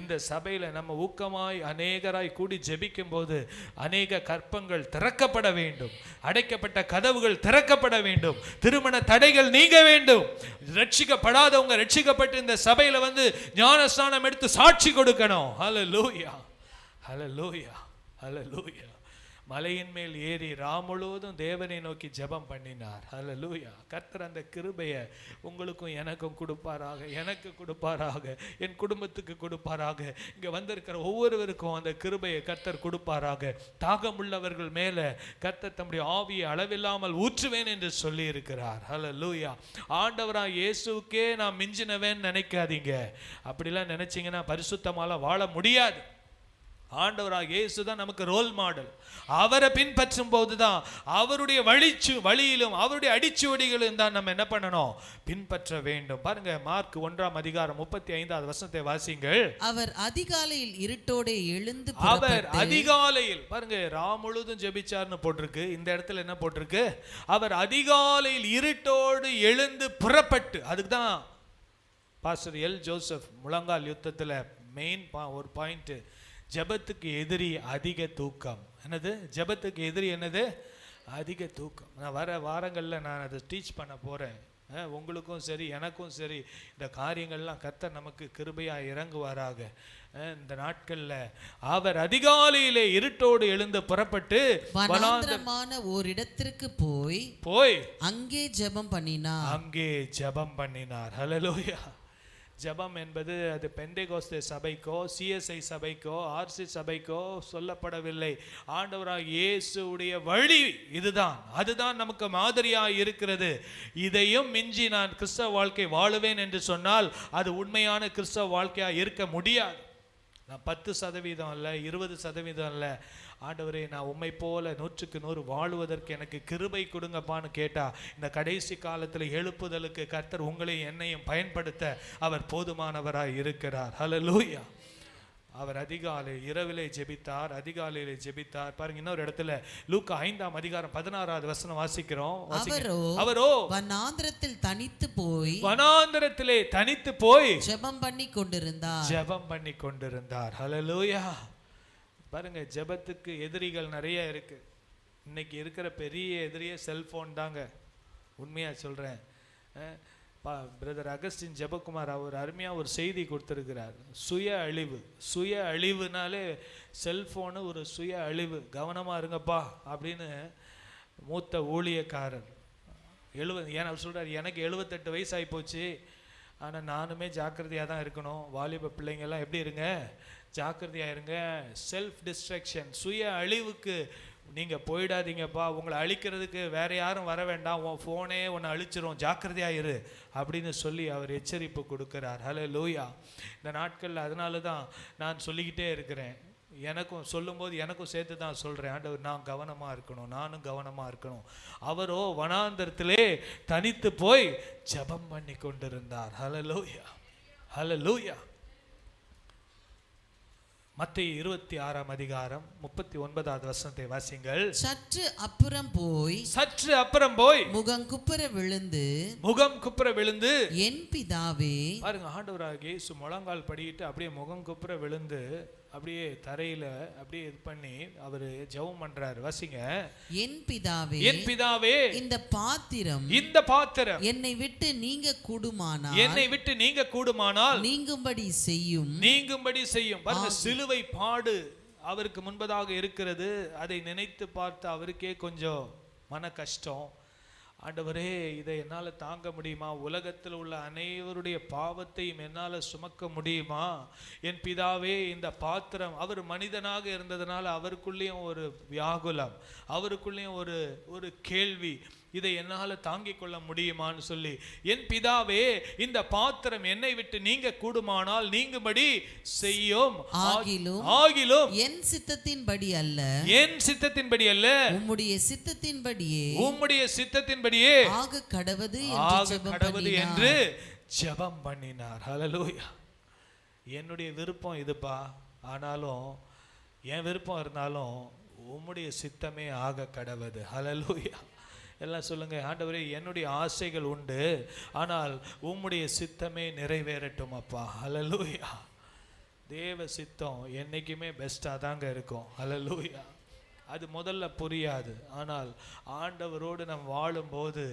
Speaker 1: இந்த சபையில் நம்ம ஊக்கமாய் அநேகராய் கூடி ஜெபிக்கும் போது அநேக கற்பங்கள் திறக்கப்பட வேண்டும், அடைக்கப்பட்ட கதவுகள் திறக்கப்பட வேண்டும், திருமண தடைகள் நீங்க வேண்டும். ரட்சிக்கப்படாதவங்க ரட்சிக்கப்பட்டு இந்த சபையில் வந்து ஞானஸ்நானம் எடுத்து சாட்சி கொடுக்கணும். ஹல்லேலூயா, ஹல்லேலூயா, ஹல்லேலூயா. மலையின் மேல் ஏறி முழுவதும் தேவனை நோக்கி ஜெபம் பண்ணினார். ஹல்லேலூயா. கர்த்தர் அந்த கிருபையை உங்களுக்கும் எனக்கும் கொடுப்பாராக, எனக்கு கொடுப்பாராக, என் குடும்பத்துக்கு கொடுப்பாராக, இங்கே வந்திருக்கிற ஒவ்வொருவருக்கும் அந்த கிருபையை கர்த்தர் கொடுப்பாராக. தாகமுள்ளவர்கள் மேலே கர்த்தர் தம்முடைய ஆவியை அளவில்லாமல் ஊற்றுவேன் என்று சொல்லி இருக்கிறார். ஹல்லேலூயா. ஆண்டவராக இயேசுக்கே நான் மிஞ்சினவேன்னு நினைக்காதீங்க. அப்படிலாம் நினைச்சிங்கன்னா பரிசுத்தமால வாழ முடியாது. ஆண்டவராக இயேசு தான் நமக்கு ரோல் மாடல். அவரை பின்பற்றும் போதுதான் அவருடைய வழியிலும் அவருடைய அடிச்சுவடிகளும் தான் நம்ம என்ன பண்ணணும்? பின்பற்ற வேண்டும். பாருங்க, மார்க் 1ஆம் அதிகாரம் 35வது வசனத்தை வாசிங்கள்.
Speaker 2: அவர் அதிகாலையில் இருட்டோடு எழுந்து,
Speaker 1: அவர் அதிகாலையில், பாருங்க, முழுதும் ஜெபிச்சார்னு போட்டிருக்கு, இந்த இடத்துல என்ன போட்டிருக்கு? அவர் அதிகாலையில் இருட்டோடு எழுந்து புறப்பட்டு. அதுக்கு தான் பாஸ்டர் எல் ஜோசப் முழங்கால் யுத்தத்தில் மெயின் ஒரு பாயிண்ட், ஜெபத்துக்கு எதிரி அதிக தூக்கம். என்னது? ஜெபத்துக்கு எதிரி என்னது? அதிக தூக்கம். நான் வர வாரங்களில் நான் அதை டீச் பண்ண போகிறேன். உங்களுக்கும் சரி எனக்கும் சரி இந்த காரியங்கள்லாம் கர்த்தர் நமக்கு கிருபையாக இறங்குவாராக. இந்த நாட்களில் அவர் அதிகாலையிலே இருட்டோடு எழுந்து புறப்பட்டு
Speaker 2: வனாந்திரமான ஓரிடத்திற்கு போய் அங்கே ஜெபம் பண்ணினார். ஹல்லேலூயா. ஜெபம் என்பது அது பெந்தேகோஸ்தே சபைக்கோ சிஎஸ்ஐ சபைக்கோ ஆர்சி சபைக்கோ சொல்லப்படவில்லை. ஆண்டவராக இயேசுடைய வழி இதுதான், அதுதான் நமக்கு மாதிரியாக இருக்கிறது. இதையும் மிஞ்சி நான் கிறிஸ்தவ வாழ்க்கை வாழுவேன் என்று சொன்னால் அது உண்மையான கிறிஸ்தவ வாழ்க்கையாக இருக்க முடியாது. நான் 10% இல்லை, 20% இல்லை. ஆண்டவரே, நான் உம்மை போல 100க்கு 100 வாழுவதற்கு எனக்கு கிருபை கொடுங்கப்பான்னு கேட்டா, இந்த கடைசி காலத்தில் எழுப்புதலுக்கு கர்த்தர் உங்களையும் என்னையும் பயன்படுத்த அவர் போதுமானவராய் இருக்கிறார். ஹல்லேலூயா. அவர் இரவிலே ஜெபித்தார், அதிகாலையிலே ஜெபித்தார். பாருங்க, இன்னொரு இடத்துல லூக்கா 5ஆம் அதிகாரம் 16வது வசனம் வாசிக்கிறோம். அவரோ வனாந்திரத்திலே
Speaker 1: தனித்து போய்
Speaker 2: ஜெபம் பண்ணி கொண்டிருந்தார்.
Speaker 1: ஹல்லேலூயா. பாருங்க, ஜெபத்துக்கு எதிரிகள் நிறைய இருக்கு. இன்னைக்கு இருக்கிற பெரிய எதிரியே செல்போன் தாங்க. உண்மையா சொல்றேன். பிரதர் அகஸ்டின் ஜெபக்குமார் அவர் அருமையாக ஒரு செய்தி கொடுத்துருக்கிறார். சுய அழிவுனாலே செல்ஃபோனு ஒரு சுய அழிவு, கவனமாக இருங்கப்பா அப்படின்னு மூத்த ஊழியக்காரர். ஏன்னா அவர் சொல்கிறார், எனக்கு 78 வயசு ஆகிப்போச்சு, ஆனால் நானுமே ஜாக்கிரதையாக தான் இருக்கணும். வாலிப பிள்ளைங்கள்லாம் எப்படி இருங்க, ஜாக்கிரதையாக இருங்க. செல்ஃப் டிஸ்ட்ராக்ஷன், சுய அழிவுக்கு நீங்கள் போயிடாதீங்கப்பா. உங்களை அழிக்கிறதுக்கு வேற யாரும் வர வேண்டாம், உன் ஃபோனே உன்னை அழிச்சிரும், ஜாக்கிரதையாக இரு அப்படின்னு சொல்லி அவர் எச்சரிப்பு கொடுக்குறார். ஹல்லேலூயா. இந்த நாட்களில் அதனால தான் நான் சொல்லிக்கிட்டே இருக்கிறேன். எனக்கும் சொல்லும்போது எனக்கும் சேர்த்து தான் சொல்கிறேன், ஆண்டவர் நான் கவனமாக இருக்கணும், நானும் கவனமாக இருக்கணும். அவரோ வனாந்தரத்திலே தனித்து போய் ஜெபம் பண்ணி கொண்டிருந்தார். ஹல்லேலூயா, ஹல்லேலூயா. மத்தேயு 26ஆம் அதிகாரம் 39வது வசனத்தை வாசிங்கள்.
Speaker 2: சற்று அப்புறம் போய் முகம் குப்புற விழுந்து என் பிதாவே.
Speaker 1: பாருங்க, ஆண்டவராகிய இயேசு முழங்கால் படிக்கிட்டு அப்படியே முகம் குப்புற விழுந்து அப்படியே தரையில அப்படியே இது பண்ணி அவரு ஜெபம் பண்றாரு. வாசிங்க.
Speaker 2: என் பிதாவே,
Speaker 1: என் பிதாவே,
Speaker 2: இந்த பாத்திரம் என்னை விட்டு நீங்க கூடுமானால் நீங்கும்படி செய்யும். பாருங்க, சிலுவை பாடு அவருக்கு முன்பதாக இருக்கிறது. அதை நினைத்து பார்த்து அவருக்கே கொஞ்சம் மன கஷ்டம். ஆண்டவரே, இதை என்னால் தாங்க முடியுமா? உலகத்தில் உள்ள அனைவருடைய பாவத்தையும் என்னால் சுமக்க முடியுமா? என் பிதாவே, இந்த பாத்திரம், அவர் மனிதனாக இருந்ததுனால அவருக்குள்ளேயும் ஒரு வியாகுலம், அவருக்குள்ளேயும் ஒரு கேள்வி, இதை என்னால் தாங்கிக் கொள்ள முடியுமான்னு சொல்லி, என் பிதாவே, இந்த பாத்திரம் என்னை விட்டு நீங்க கூடுமானால் நீங்கும்படி செய்யும். ஆகிலும் என் சித்தத்தின்படி அல்ல, உம்முடைய சித்தத்தின்படியே ஆக கடவது
Speaker 1: என்று ஜெபம் பண்ணினார். ஹல்லேலூயா. என்னுடைய விருப்பம் இதுப்பா, ஆனாலும் என் விருப்பம் இருந்தாலும் உம்முடைய சித்தமே ஆக கடவது. ஹல்லேலூயா. எல்லாம் சொல்லுங்க, ஆண்டவரே, என்னுடைய ஆசைகள் உண்டு, ஆனால் உம்முடைய சித்தமே நிறைவேறட்டும் அப்பா. ஹல்லேலூயா. தேவ சித்தம் என்னைக்குமே பெஸ்ட்டாக தாங்க இருக்கும். ஹல்லேலூயா. அது முதல்ல புரியாது, ஆனால் ஆண்டவரோடு நாம் வாழும்போது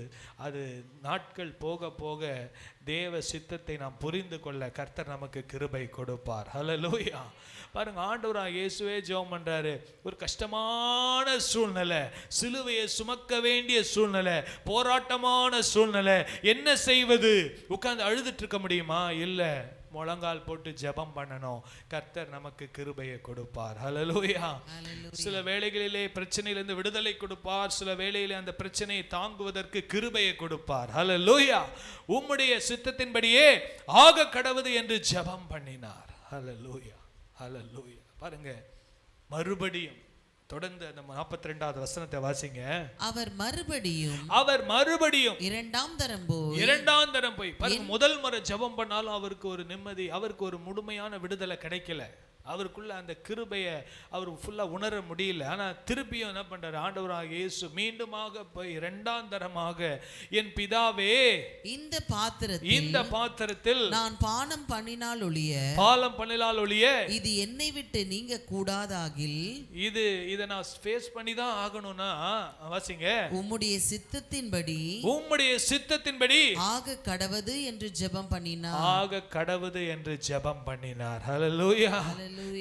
Speaker 1: அது நாட்கள் போக போக தேவ சித்தத்தை நாம் புரிந்து கொள்ள கர்த்தர் நமக்கு கிருபை கொடுப்பார். ஹல்லேலூயா. பாருங்க, ஆண்டவராக இயேசுவே ஜெபம் பண்றாரு. ஒரு கஷ்டமான சூழ்நிலை, சிலுவையை சுமக்க வேண்டிய சூழ்நிலை, போராட்டமான சூழ்நிலை, என்ன செய்வது? உட்கார்ந்து அழுதுட்டு இருக்க முடியுமா? இல்லை, முழங்கால் போட்டு ஜெபம் பண்ணணும். கர்த்தர் நமக்கு கிருபையை கொடுப்பார். ஹல்லேலூயா. சில வேளைகளிலே பிரச்சனையிலிருந்து விடுதலை கொடுப்பார், சில வேளையிலே அந்த பிரச்சனையை தாங்குவதற்கு கிருபையை கொடுப்பார். ஹல்லேலூயா. உம்முடைய சித்தத்தின்படியே ஆக கடவுது என்று ஜெபம் பண்ணினார். ஹல்லேலூயா, ஹல்லேலூயா. பாருங்க, மறுபடியும் தொடர்ந்து அந்த 42வது வசனத்தை வாசிங்க.
Speaker 2: அவர் மறுபடியும் இரண்டாம் தரம் போய்
Speaker 1: பாருங்க, முதல் முறை ஜெபம் பண்ணாலும் அவருக்கு ஒரு நிம்மதி, அவருக்கு ஒரு முழுமையான விடுதலை கிடைக்கல. அவருக்குள்ள அந்த கிருபையை அவர் ஃபுல்லா உணர முடியல. ஆனா திருப்பியும் என்ன பண்றாரு? ஆண்டவராக இயேசு மீண்டுமாக போய் இரண்டாம் தரமாக, என் பிதாவே, இந்த பாத்திரத்தில்
Speaker 2: நான் பானம் பண்ணினால் ஒழிய இது என்னை விட்டு நீங்க கூடாதாகில்,
Speaker 1: இதை நான் ஃபேஸ் பண்ணி தான் ஆகணும்னா, வாசிங்க,
Speaker 2: உம்முடைய சித்தத்தின்படி ஆக கடவது என்று ஜெபம் பண்ணினார்.
Speaker 1: ஹல்லேலூயா.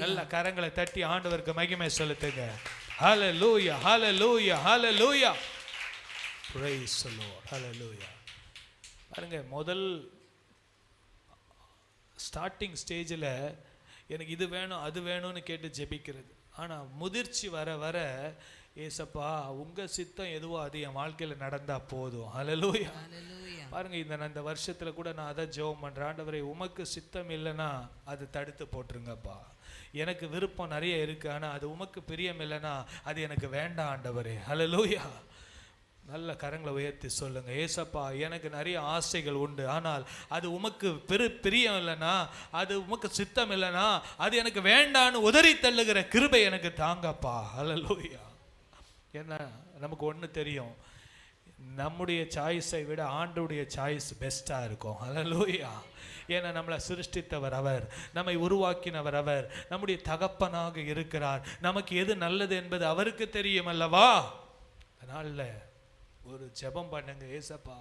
Speaker 1: நல்ல கரங்களை தட்டி ஆண்டவருக்கு மகிமை செலுத்துங்க. Hallelujah, hallelujah, hallelujah. Praise the Lord. Hallelujah. பாருங்க, முதல் ஸ்டார்டிங் ஸ்டேஜில் எனக்கு இது வேணும் அது வேணும்னு கேட்டு ஜெபிக்கிறது. ஆனால் முதிர்ச்சி வர வர, ஏசப்பா உங்க சித்தம் எதுவோ அது என் வாழ்க்கையில் நடந்தா போதும். ஹல்லேலூயா. பாருங்க, இந்த வருஷத்துல கூட நான் அதை ஜெபம் பண்றேன். ஆண்டவரே, உமக்கு சித்தம் இல்லைன்னா அது தடுத்து போட்டுருங்கப்பா. எனக்கு விருப்பம் நிறைய இருக்கு, ஆனா அது உமக்கு பிரியம் இல்லைன்னா அது எனக்கு வேண்டாம் ஆண்டவரே. ஹல்லேலூயா. நல்ல கரங்களை உயர்த்தி சொல்லுங்க, ஏசப்பா எனக்கு நிறைய ஆசைகள் உண்டு, ஆனால் அது உமக்கு பிரியம் இல்லைன்னா, அது உமக்கு சித்தம் இல்லைன்னா அது எனக்கு வேண்டான்னு உதறி தள்ளுகிற கிருபை எனக்கு தாங்கப்பா. ஹல்லேலூயா. ஏன்னா நமக்கு ஒன்று தெரியும், நம்முடைய சாய்ஸை விட ஆண்டவருடைய சாய்ஸ் பெஸ்ட்டாக இருக்கும். ஹல்லேலூயா. ஏன்னா நம்மளை சிருஷ்டித்தவர் அவர், நம்மை உருவாக்கினவர் அவர், நம்முடைய தகப்பனாக இருக்கிறார். நமக்கு எது நல்லது என்பது அவருக்கு தெரியும் அல்லவா? அதனால ஒரு ஜெபம் பண்ணுங்க, ஏசப்பா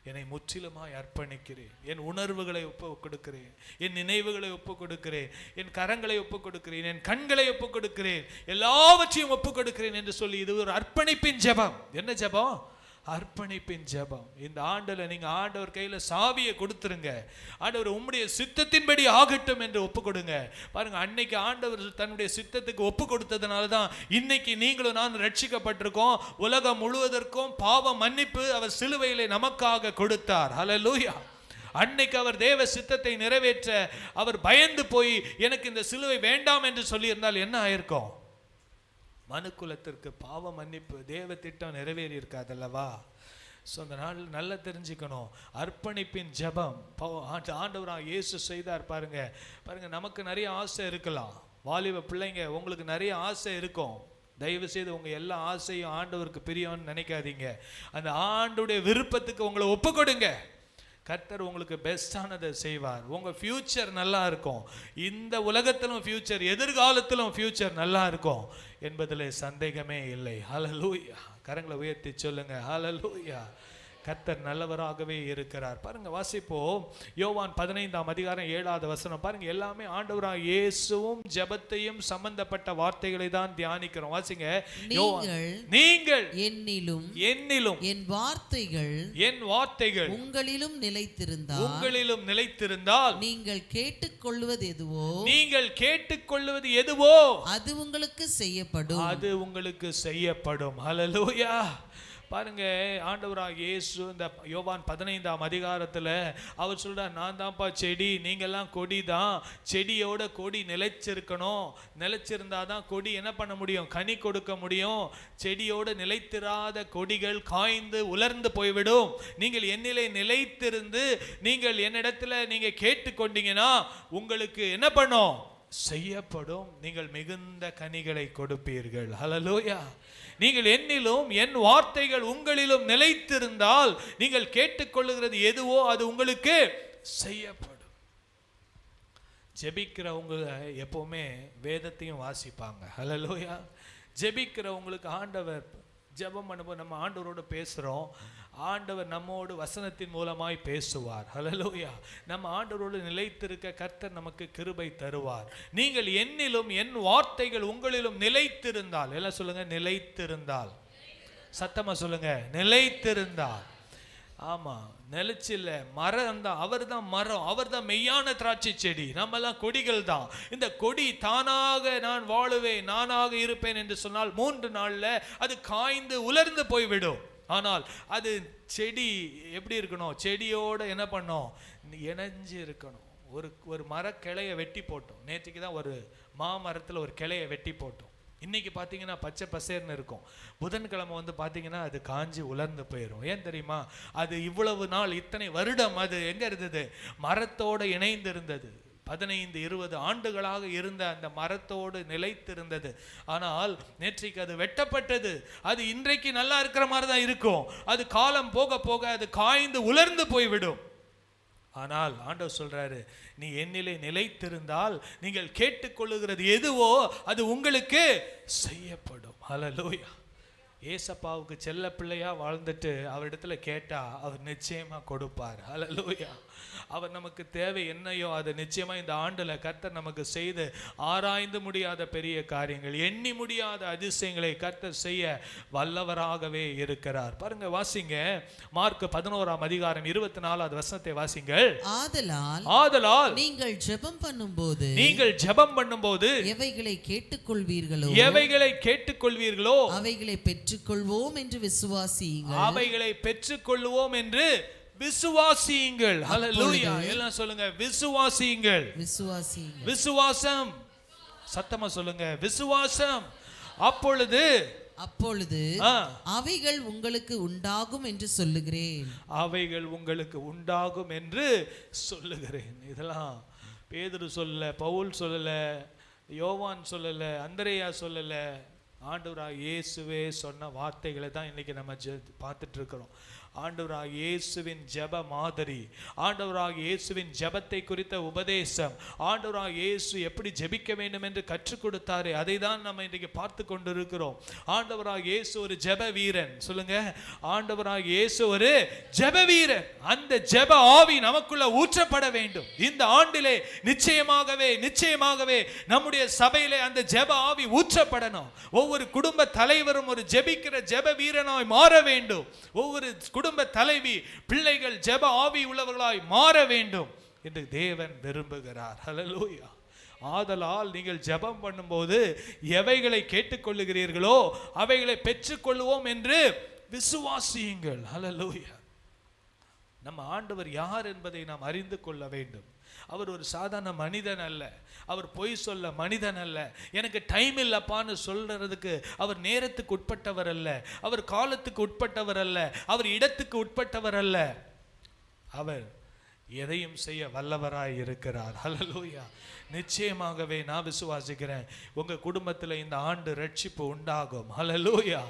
Speaker 1: என்னை முற்றிலுமாய் அர்ப்பணிக்கிறேன், என் உணர்வுகளை ஒப்பு கொடுக்கிறேன், என் நினைவுகளை ஒப்பு கொடுக்கிறேன், என் கரங்களை ஒப்பு கொடுக்கிறேன், என் கண்களை ஒப்பு கொடுக்கிறேன், எல்லாவற்றையும் ஒப்பு கொடுக்கிறேன் என்று சொல்லி இது ஒரு அர்ப்பணிப்பின் ஜெபம். என்ன ஜெபம்? அர்ப்பணிப்பின் ஜெபம். இந்த ஆண்டுல நீங்க ஆண்டவர் கையில சாவியை கொடுத்துருங்க. ஆண்டவர் உம்முடைய சித்தத்தின்படி ஆகட்டும் என்று ஒப்பு கொடுங்க. பாருங்க, அன்னைக்கு ஆண்டவர் தன்னுடைய சித்தத்துக்கு ஒப்பு கொடுத்ததுனால தான் இன்னைக்கு நீங்களும் நான் ரட்சிக்கப்பட்டிருக்கோம். உலகம் முழுவதற்கும் பாவ மன்னிப்பு அவர் சிலுவையிலே நமக்காக கொடுத்தார். ஹல்லேலூயா. அன்னைக்கு அவர் தேவ சித்தத்தை நிறைவேற்ற அவர் பயந்து போய் எனக்கு இந்த சிலுவை வேண்டாம் என்று சொல்லியிருந்தால் என்ன ஆயிருக்கும்? மனுக்குலத்திற்கு பாவ மன்னிப்பு தேவ திட்டம் நிறைவேறி இருக்காதல்லவா? ஸோ அந்த நாள் நல்லா தெரிஞ்சுக்கணும். அர்ப்பணிப்பின் ஜெபம் ஆண்டவராக இயேசு செய்தார். பாருங்க பாருங்க, நமக்கு நிறைய ஆசை இருக்கலாம். வாலிப பிள்ளைங்க, உங்களுக்கு நிறைய ஆசை இருக்கும். தயவு செய்து உங்க எல்லா ஆசையும் ஆண்டவருக்கு பிரியம்னு நினைக்காதீங்க. அந்த ஆண்டுடைய விருப்பத்துக்கு உங்களை ஒப்பு கொடுங்க. கர்த்தர் உங்களுக்கு பெஸ்டானதை செய்வார். உங்க ஃபியூச்சர் நல்லா இருக்கும். இந்த உலகத்திலும் ஃபியூச்சர், எதிர்காலத்திலும் ஃபியூச்சர் நல்லா இருக்கும் என்பதில் சந்தேகமே இல்லை. ஹல்லேலூயா. கரங்களை உயர்த்தி சொல்லுங்க, ஹல்லேலூயா. கர்த்தர் நல்லவராகவே இருக்கிறார். பாருங்க, வாசிப்போம் யோவான் 15ஆம் அதிகாரம் 7வது வசனம். பாருங்க, எல்லாமே ஆண்டவராக இயேசுவும் ஜெபத்தையும் சம்பந்தப்பட்ட வார்த்தைகளை தான் தியானிக்கிறோம். வாசிங்க. நீங்கள் என்னிலும் என் வார்த்தைகள் உங்களிலும் நிலைத்திருந்தால் நீங்கள் கேட்டுக்கொள்வது எதுவோ அது உங்களுக்கு செய்யப்படும். ஹல்லேலூயா. பாருங்க, ஆண்டவராக இயேசு இந்த யோவான் 15ஆம் அதிகாரத்தில் அவர் சொல்றார், நான் தான்ப்பா செடி, நீங்கள்லாம் கொடி தான். செடியோட கொடி நிலைச்சிருக்கணும். நிலைச்சிருந்தாதான் கொடி என்ன பண்ண முடியும்? கனி கொடுக்க முடியும். செடியோடு நிலைத்திராத கொடிகள் காய்ந்து உலர்ந்து போய்விடும். நீங்கள் என்னிலே நிலைத்திருந்து நீங்கள் என்னிடத்துல நீங்க கேட்டுக்கொண்டீங்கன்னா உங்களுக்கு என்ன பண்ணும்? செய்யப்படும். நீங்கள் மிகுந்த கனிகளை கொடுப்பீர்கள். ஹல்லேலூயா. நீங்கள் என்னிலும் என் வார்த்தைகள் உங்களிலும் நிலைத்திருந்தால் நீங்கள் கேட்டுக்கொள்ளுகிறது எதுவோ அது உங்களுக்கு செய்யப்படும். ஜெபிக்கிறவங்க எப்பவுமே வேதத்தையும் வாசிப்பாங்க. ஹல்லேலூயா. ஜெபிக்கிறவங்களுக்கு ஆண்டவர் ஜெபம் பண்ணும்போது நம்ம ஆண்டவரோடு பேசுகிறோம். ஆண்டவர் நம்மோடு வசனத்தின் மூலமாய் பேசுவார். ஹல்லேலூயா. நம்ம ஆண்டவரோடு நிலைத்திருக்க கர்த்தர் நமக்கு கிருபை தருவார். நீங்கள் என்னிலும் என் வார்த்தைகள் உங்களிலும் நிலைத்திருந்தால், எல்லாம் சொல்லுங்க, நிலைத்திருந்தால். சத்தமா சொல்லுங்க, நிலைத்திருந்தால். ஆமா, நிலைச்சில்ல. மரம் தான், அவர் தான் மரம், அவர் தான் மெய்யான திராட்சை செடி. நம்மெல்லாம் கொடிகள் தான். இந்த கொடி தானாக நான் வாழுவேன், நானாக இருப்பேன் என்று சொன்னால் 3 நாள்ல அது காய்ந்து உலர்ந்து போய்விடும். ஆனால் அது செடி எப்படி இருக்கணும்? செடியோட என்ன பண்ணோம்? இணைஞ்சு இருக்கணும். ஒரு மரக்கிளையை வெட்டி போட்டோம். நேற்றுக்கு தான் ஒரு மாமரத்தில் ஒரு கிளையை வெட்டி போட்டோம். இன்னைக்கு பார்த்தீங்கன்னா பச்சை பசேர்னு இருக்கும். புதன்கிழமை பார்த்தீங்கன்னா அது காஞ்சி உலர்ந்து போயிடும். ஏன் தெரியுமா? அது இவ்வளவு நாள், இத்தனை வருடம் அது எங்கே இருந்தது? மரத்தோடு இணைந்து இருந்தது. 15-20 ஆண்டுகளாக இருந்த அந்த மரத்தோடு நிலைத்திருந்தது. ஆனால் நேற்றைக்கு அது வெட்டப்பட்டது. அது இன்றைக்கு நல்லா இருக்கிற மாதிரி தான் இருக்கும். அது காலம் போக போக அது காய்ந்து உலர்ந்து போய்விடும். ஆனால் ஆண்டவர் சொல்றாரு, நீ என்னிலே நிலைத்திருந்தால் நீங்கள் கேட்டுக்கொள்ளுகிறது எதுவோ அது உங்களுக்கு செய்யப்படும். ஹல்லேலூயா. ஏசப்பாவுக்கு செல்ல பிள்ளையா வாழ்ந்துட்டு அவரிடத்துல கேட்டா அவர் நிச்சயமா கொடுப்பார். ஹல்லேலூயா. அவர் நமக்கு தேவை என்னையோ அதை நிச்சயமா இந்த ஆண்டுல கர்த்தர் நமக்கு செய்து ஆராய்ந்து முடியாத பெரிய காரியங்கள், எண்ணி முடியாத அதிசயங்களை கர்த்தர் செய்ய வல்லவராகவே இருக்கிறார். பாருங்க, வாசிங்க மார்க் 11ஆம் அதிகாரம் 24வது வசனத்தை வாசிங்கள். ஆதலால் நீங்கள் ஜெபம் பண்ணும்போது எவைகளை கேட்டுக்கொள்வீர்களோ அவைகளை பெற்றுக்கொள்வோம் என்று விசுவாசியுங்கள். ஹல்லேலூயா. எல்லாம் சொல்லுங்க, விசுவாசியுங்கள். விசுவாசம். சத்தமா சொல்லுங்க, விசுவாசம். அப்பொழுது அவைகள் உங்களுக்கு உண்டாகும் என்று சொல்லுகிறேன். இதெல்லாம் பேதுரு சொல்லல, பவுல் சொல்லல, யோவான் சொல்லல, அந்திரேயா சொல்லல. ஆண்டவராக இயேசுவே சொன்ன வார்த்தைகளை தான் இன்னைக்கு நம்ம பார்த்துட்டு இருக்கிறோம். ஆண்டவராகிய இயேசுவின் ஜெப மாதிரி, ஆண்டவராகிய இயேசுவின் ஜெபத்தை குறித்த உபதேசம், ஆண்டவராகிய இயேசு எப்படி ஜெபிக்க வேண்டும் என்று கற்றுக் கொடுத்தாரே, அதை தான் நம்ம இன்றைக்கு பார்த்து கொண்டிருக்கிறோம். ஆண்டவராகிய இயேசு ஒரு ஜெப வீரன். சொல்லுங்க, ஆண்டவராகிய இயேசு ஒரு ஜெப வீரன். அந்த ஜெப ஆவி நமக்குள்ள ஊற்றப்பட வேண்டும். இந்த ஆண்டிலே நிச்சயமாகவே நம்முடைய சபையிலே அந்த ஜெப ஆவி ஊற்றப்படணும். ஒவ்வொரு குடும்ப தலைவரும் ஒரு ஜெபிக்கிற ஜெப வீரனாய் மாற வேண்டும். ஒவ்வொரு குடும்ப தலைவி, பிள்ளைகள் ஜெப ஆவி உள்ளவர்களாய் மாற வேண்டும் என்று தேவன் விரும்புகிறார். ஹல்லேலூயா. ஆதலால் நீங்கள் ஜெபம் பண்ணும்போது எவைகளை கேட்டுக்கொள்ளுகிறீர்களோ அவைகளை பெற்றுக்கொள்வோம் என்று விசுவாசியுங்கள். ஹல்லேலூயா. நம்ம ஆண்டவர் யார் என்பதை நாம் அறிந்து கொள்ள வேண்டும். அவர் ஒரு சாதாரண மனிதன் அல்ல. அவர் பொய் சொல்ல மனிதன் அல்ல. எனக்கு டைம் இல்லப்பான்னு சொல்றதுக்கு அவர் நேரத்துக்கு உட்பட்டவர் அல்ல. அவர் காலத்துக்கு உட்பட்டவர் அல்ல. அவர் இடத்துக்கு உட்பட்டவர் அல்ல. அவர் எதையும் செய்ய வல்லவராய் இருக்கிறார். ஹல்லேலூயா. நிச்சயமாகவே நான் விசுவாசிக்கிறேன், உங்க குடும்பத்தில் இந்த ஆண்டு ரட்சிப்பு உண்டாகும். ஹல்லேலூயா.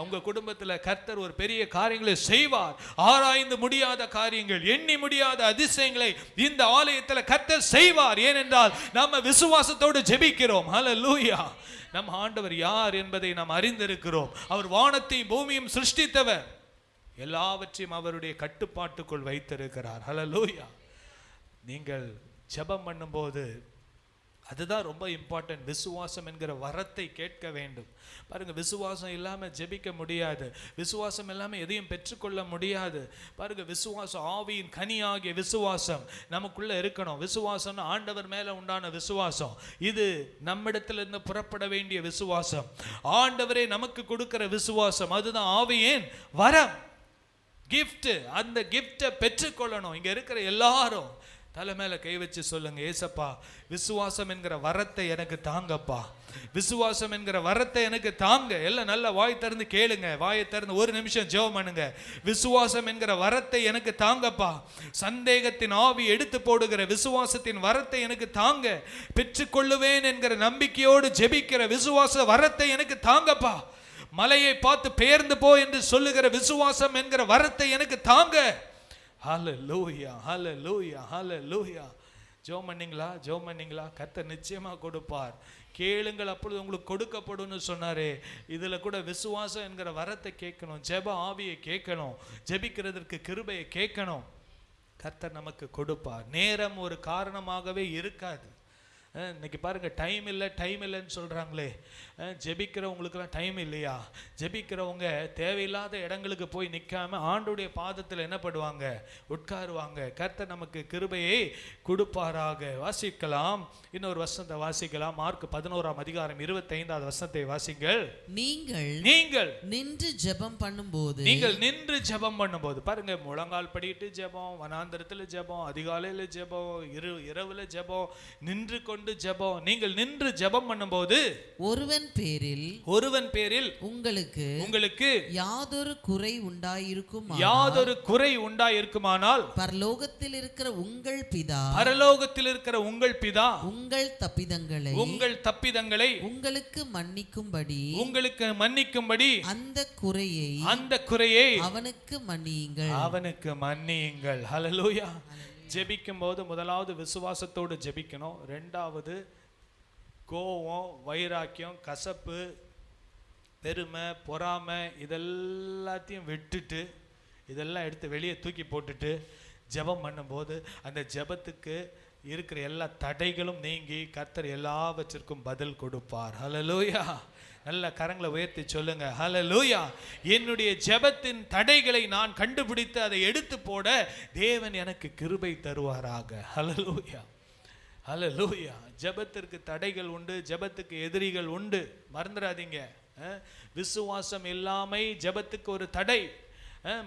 Speaker 1: உங்க குடும்பத்தில் கர்த்தர் ஒரு பெரிய காரியங்களை செய்வார். ஆராய்ந்து முடியாத காரியங்கள், எண்ணி முடியாத அதிசயங்களை இந்த ஆலயத்தில் கர்த்தர் செய்வார். ஏனென்றால் நம்ம விசுவாசத்தோடு ஜெபிக்கிறோம். ஹல்லேலூயா. நம் ஆண்டவர் யார் என்பதை நாம் அறிந்திருக்கிறோம். அவர் வானத்தையும் பூமியும் சிருஷ்டித்தவர். எல்லாவற்றையும் அவருடைய கட்டுப்பாட்டுக்குள் வைத்திருக்கிறார். ஹல்லேலூயா. நீங்கள் ஜெபம் பண்ணும்போது அதுதான் ரொம்ப இம்பார்ட்டன்ட். விசுவாசம் என்கிற வரத்தை கேட்க வேண்டும். பாருங்க, விசுவாசம் இல்லாமல் ஜெபிக்க முடியாது. விசுவாசம் இல்லாமல் எதையும் பெற்றுக்கொள்ள முடியாது. பாருங்க, விசுவாசம் ஆவியின் கனியாகிய விசுவாசம் நமக்குள்ள இருக்கணும். விசுவாசம் ஆண்டவர் மேல உண்டான விசுவாசம். இது நம்மிடத்திலிருந்து புறப்பட வேண்டிய விசுவாசம். ஆண்டவரே நமக்கு கொடுக்கிற விசுவாசம். அதுதான் ஆவியின் வரம், கிஃப்ட். அந்த கிஃப்டை பெற்றுக்கொள்ளணும். இங்க இருக்கிற எல்லாரும் தலை மேல கை வச்சு சொல்லுங்க, ஏசப்பா விசுவாசம் என்கிற வரத்தை எனக்கு தாங்கப்பா. விசுவாசம் என்கிற வரத்தை எனக்கு தாங்க. எல்லாம் நல்ல வாய் திறந்து கேளுங்க. வாயை திறந்து ஒரு நிமிஷம் ஜெபம் பண்ணுங்க. விசுவாசம் என்கிற வரத்தை எனக்கு தாங்கப்பா. சந்தேகத்தின் ஆவி எடுத்து போடுகிற விசுவாசத்தின் வரத்தை எனக்கு தாங்க. பெற்றுக்கொள்ளுவேன் என்கிற நம்பிக்கையோடு ஜெபிக்கிற விசுவாச வரத்தை எனக்கு தாங்கப்பா. மலையை பார்த்து பெயர்ந்து போ என்று சொல்லுகிற விசுவாசம் என்கிற வரத்தை எனக்கு தாங்க. ஹல்லேலூயா, ஹல்லேலூயா, ஹல்லேலூயா. ஜெபம் பண்ணீங்களா? கர்த்தர் நிச்சயமா கொடுப்பார். கேளுங்கள், அப்பொழுது உங்களுக்கு கொடுக்கப்படும்னு சொன்னாரே. இதுல கூட விசுவாசம் என்கிற வரத்தை கேட்கணும். ஜெப ஆவியை கேட்கணும். ஜெபிக்கிறதற்கு கிருபையை கேட்கணும். கர்த்தர் நமக்கு கொடுப்பார். நேரம் ஒரு காரணமாகவே இருக்காது. இன்னைக்கு பாருங்க, டைம் இல்லைன்னு சொல்றாங்களே. ஜெபிக்கிறவங்களுக்குலாம் டைம் இல்லையா? ஜெபிக்கிறவங்க தேவையில்லாத இடங்களுக்கு போய் நிற்காம ஆண்டோடைய பாதத்தில் என்ன பண்ணுவாங்க? உட்காருவாங்க. கர்த்தர் நமக்கு கிருபையை கொடுப்பாராக. வாசிக்கலாம், இன்னொரு வசனத்தை வாசிக்கலாம். மார்க் 11ஆம் அதிகாரம் 25வது வசனத்தை வாசிங்கள். நீங்கள் நின்று ஜெபம் பண்ணும்போது பாருங்க, முழங்கால் படிட்டு ஜெபம், வனாந்தரத்தில் ஜெபம், அதிகாலையில் ஜெபம், இரவுல ஜெபம், நின்று கொண்டு ஜெபம். நீங்கள் நின்று ஜெபம் பண்ணும்போது ஒருவன் பேரில் உங்களுக்கு யாதொரு குறை உண்டாயிருக்குமானால் பரலோகத்தில் இருக்கிற உங்கள் பிதா உங்கள் தப்பிதங்களை உங்களுக்கு மன்னிக்கும்படி அந்த குறையை அவனுக்கு மன்னியுங்கள். ஹல்லேலூயா. ஜெபிக்கும் போது முதலாவது விசுவாசத்தோடு ஜெபிக்கணும். ரெண்டாவது கோபம், வைராக்கியம், கசப்பு, பெருமை, பொறாமை இதெல்லாத்தையும் விட்டுட்டு, இதெல்லாம் எடுத்து வெளியே தூக்கி போட்டுட்டு ஜெபம் பண்ணும்போது அந்த ஜெபத்துக்கு இருக்கிற எல்லா தடைகளும் நீங்கி கர்த்தர் எல்லாவற்றிற்கும் பதில் கொடுப்பார். ஹல்லேலூயா. நல்ல கரங்களை உயர்த்தி சொல்லுங்க, ஹல்லேலூயா. என்னுடைய ஜெபத்தின் தடைகளை நான் கண்டுபிடித்து அதை எடுத்து போட தேவன் எனக்கு கிருபை தருவாராக. ஹல்லேலூயா, ஹல்லேலூயா. ஜெபத்திற்கு தடைகள் உண்டு, ஜெபத்துக்கு எதிரிகள் உண்டு, மறந்துடாதீங்க. விசுவாசம் இல்லாமை ஜெபத்துக்கு ஒரு தடை.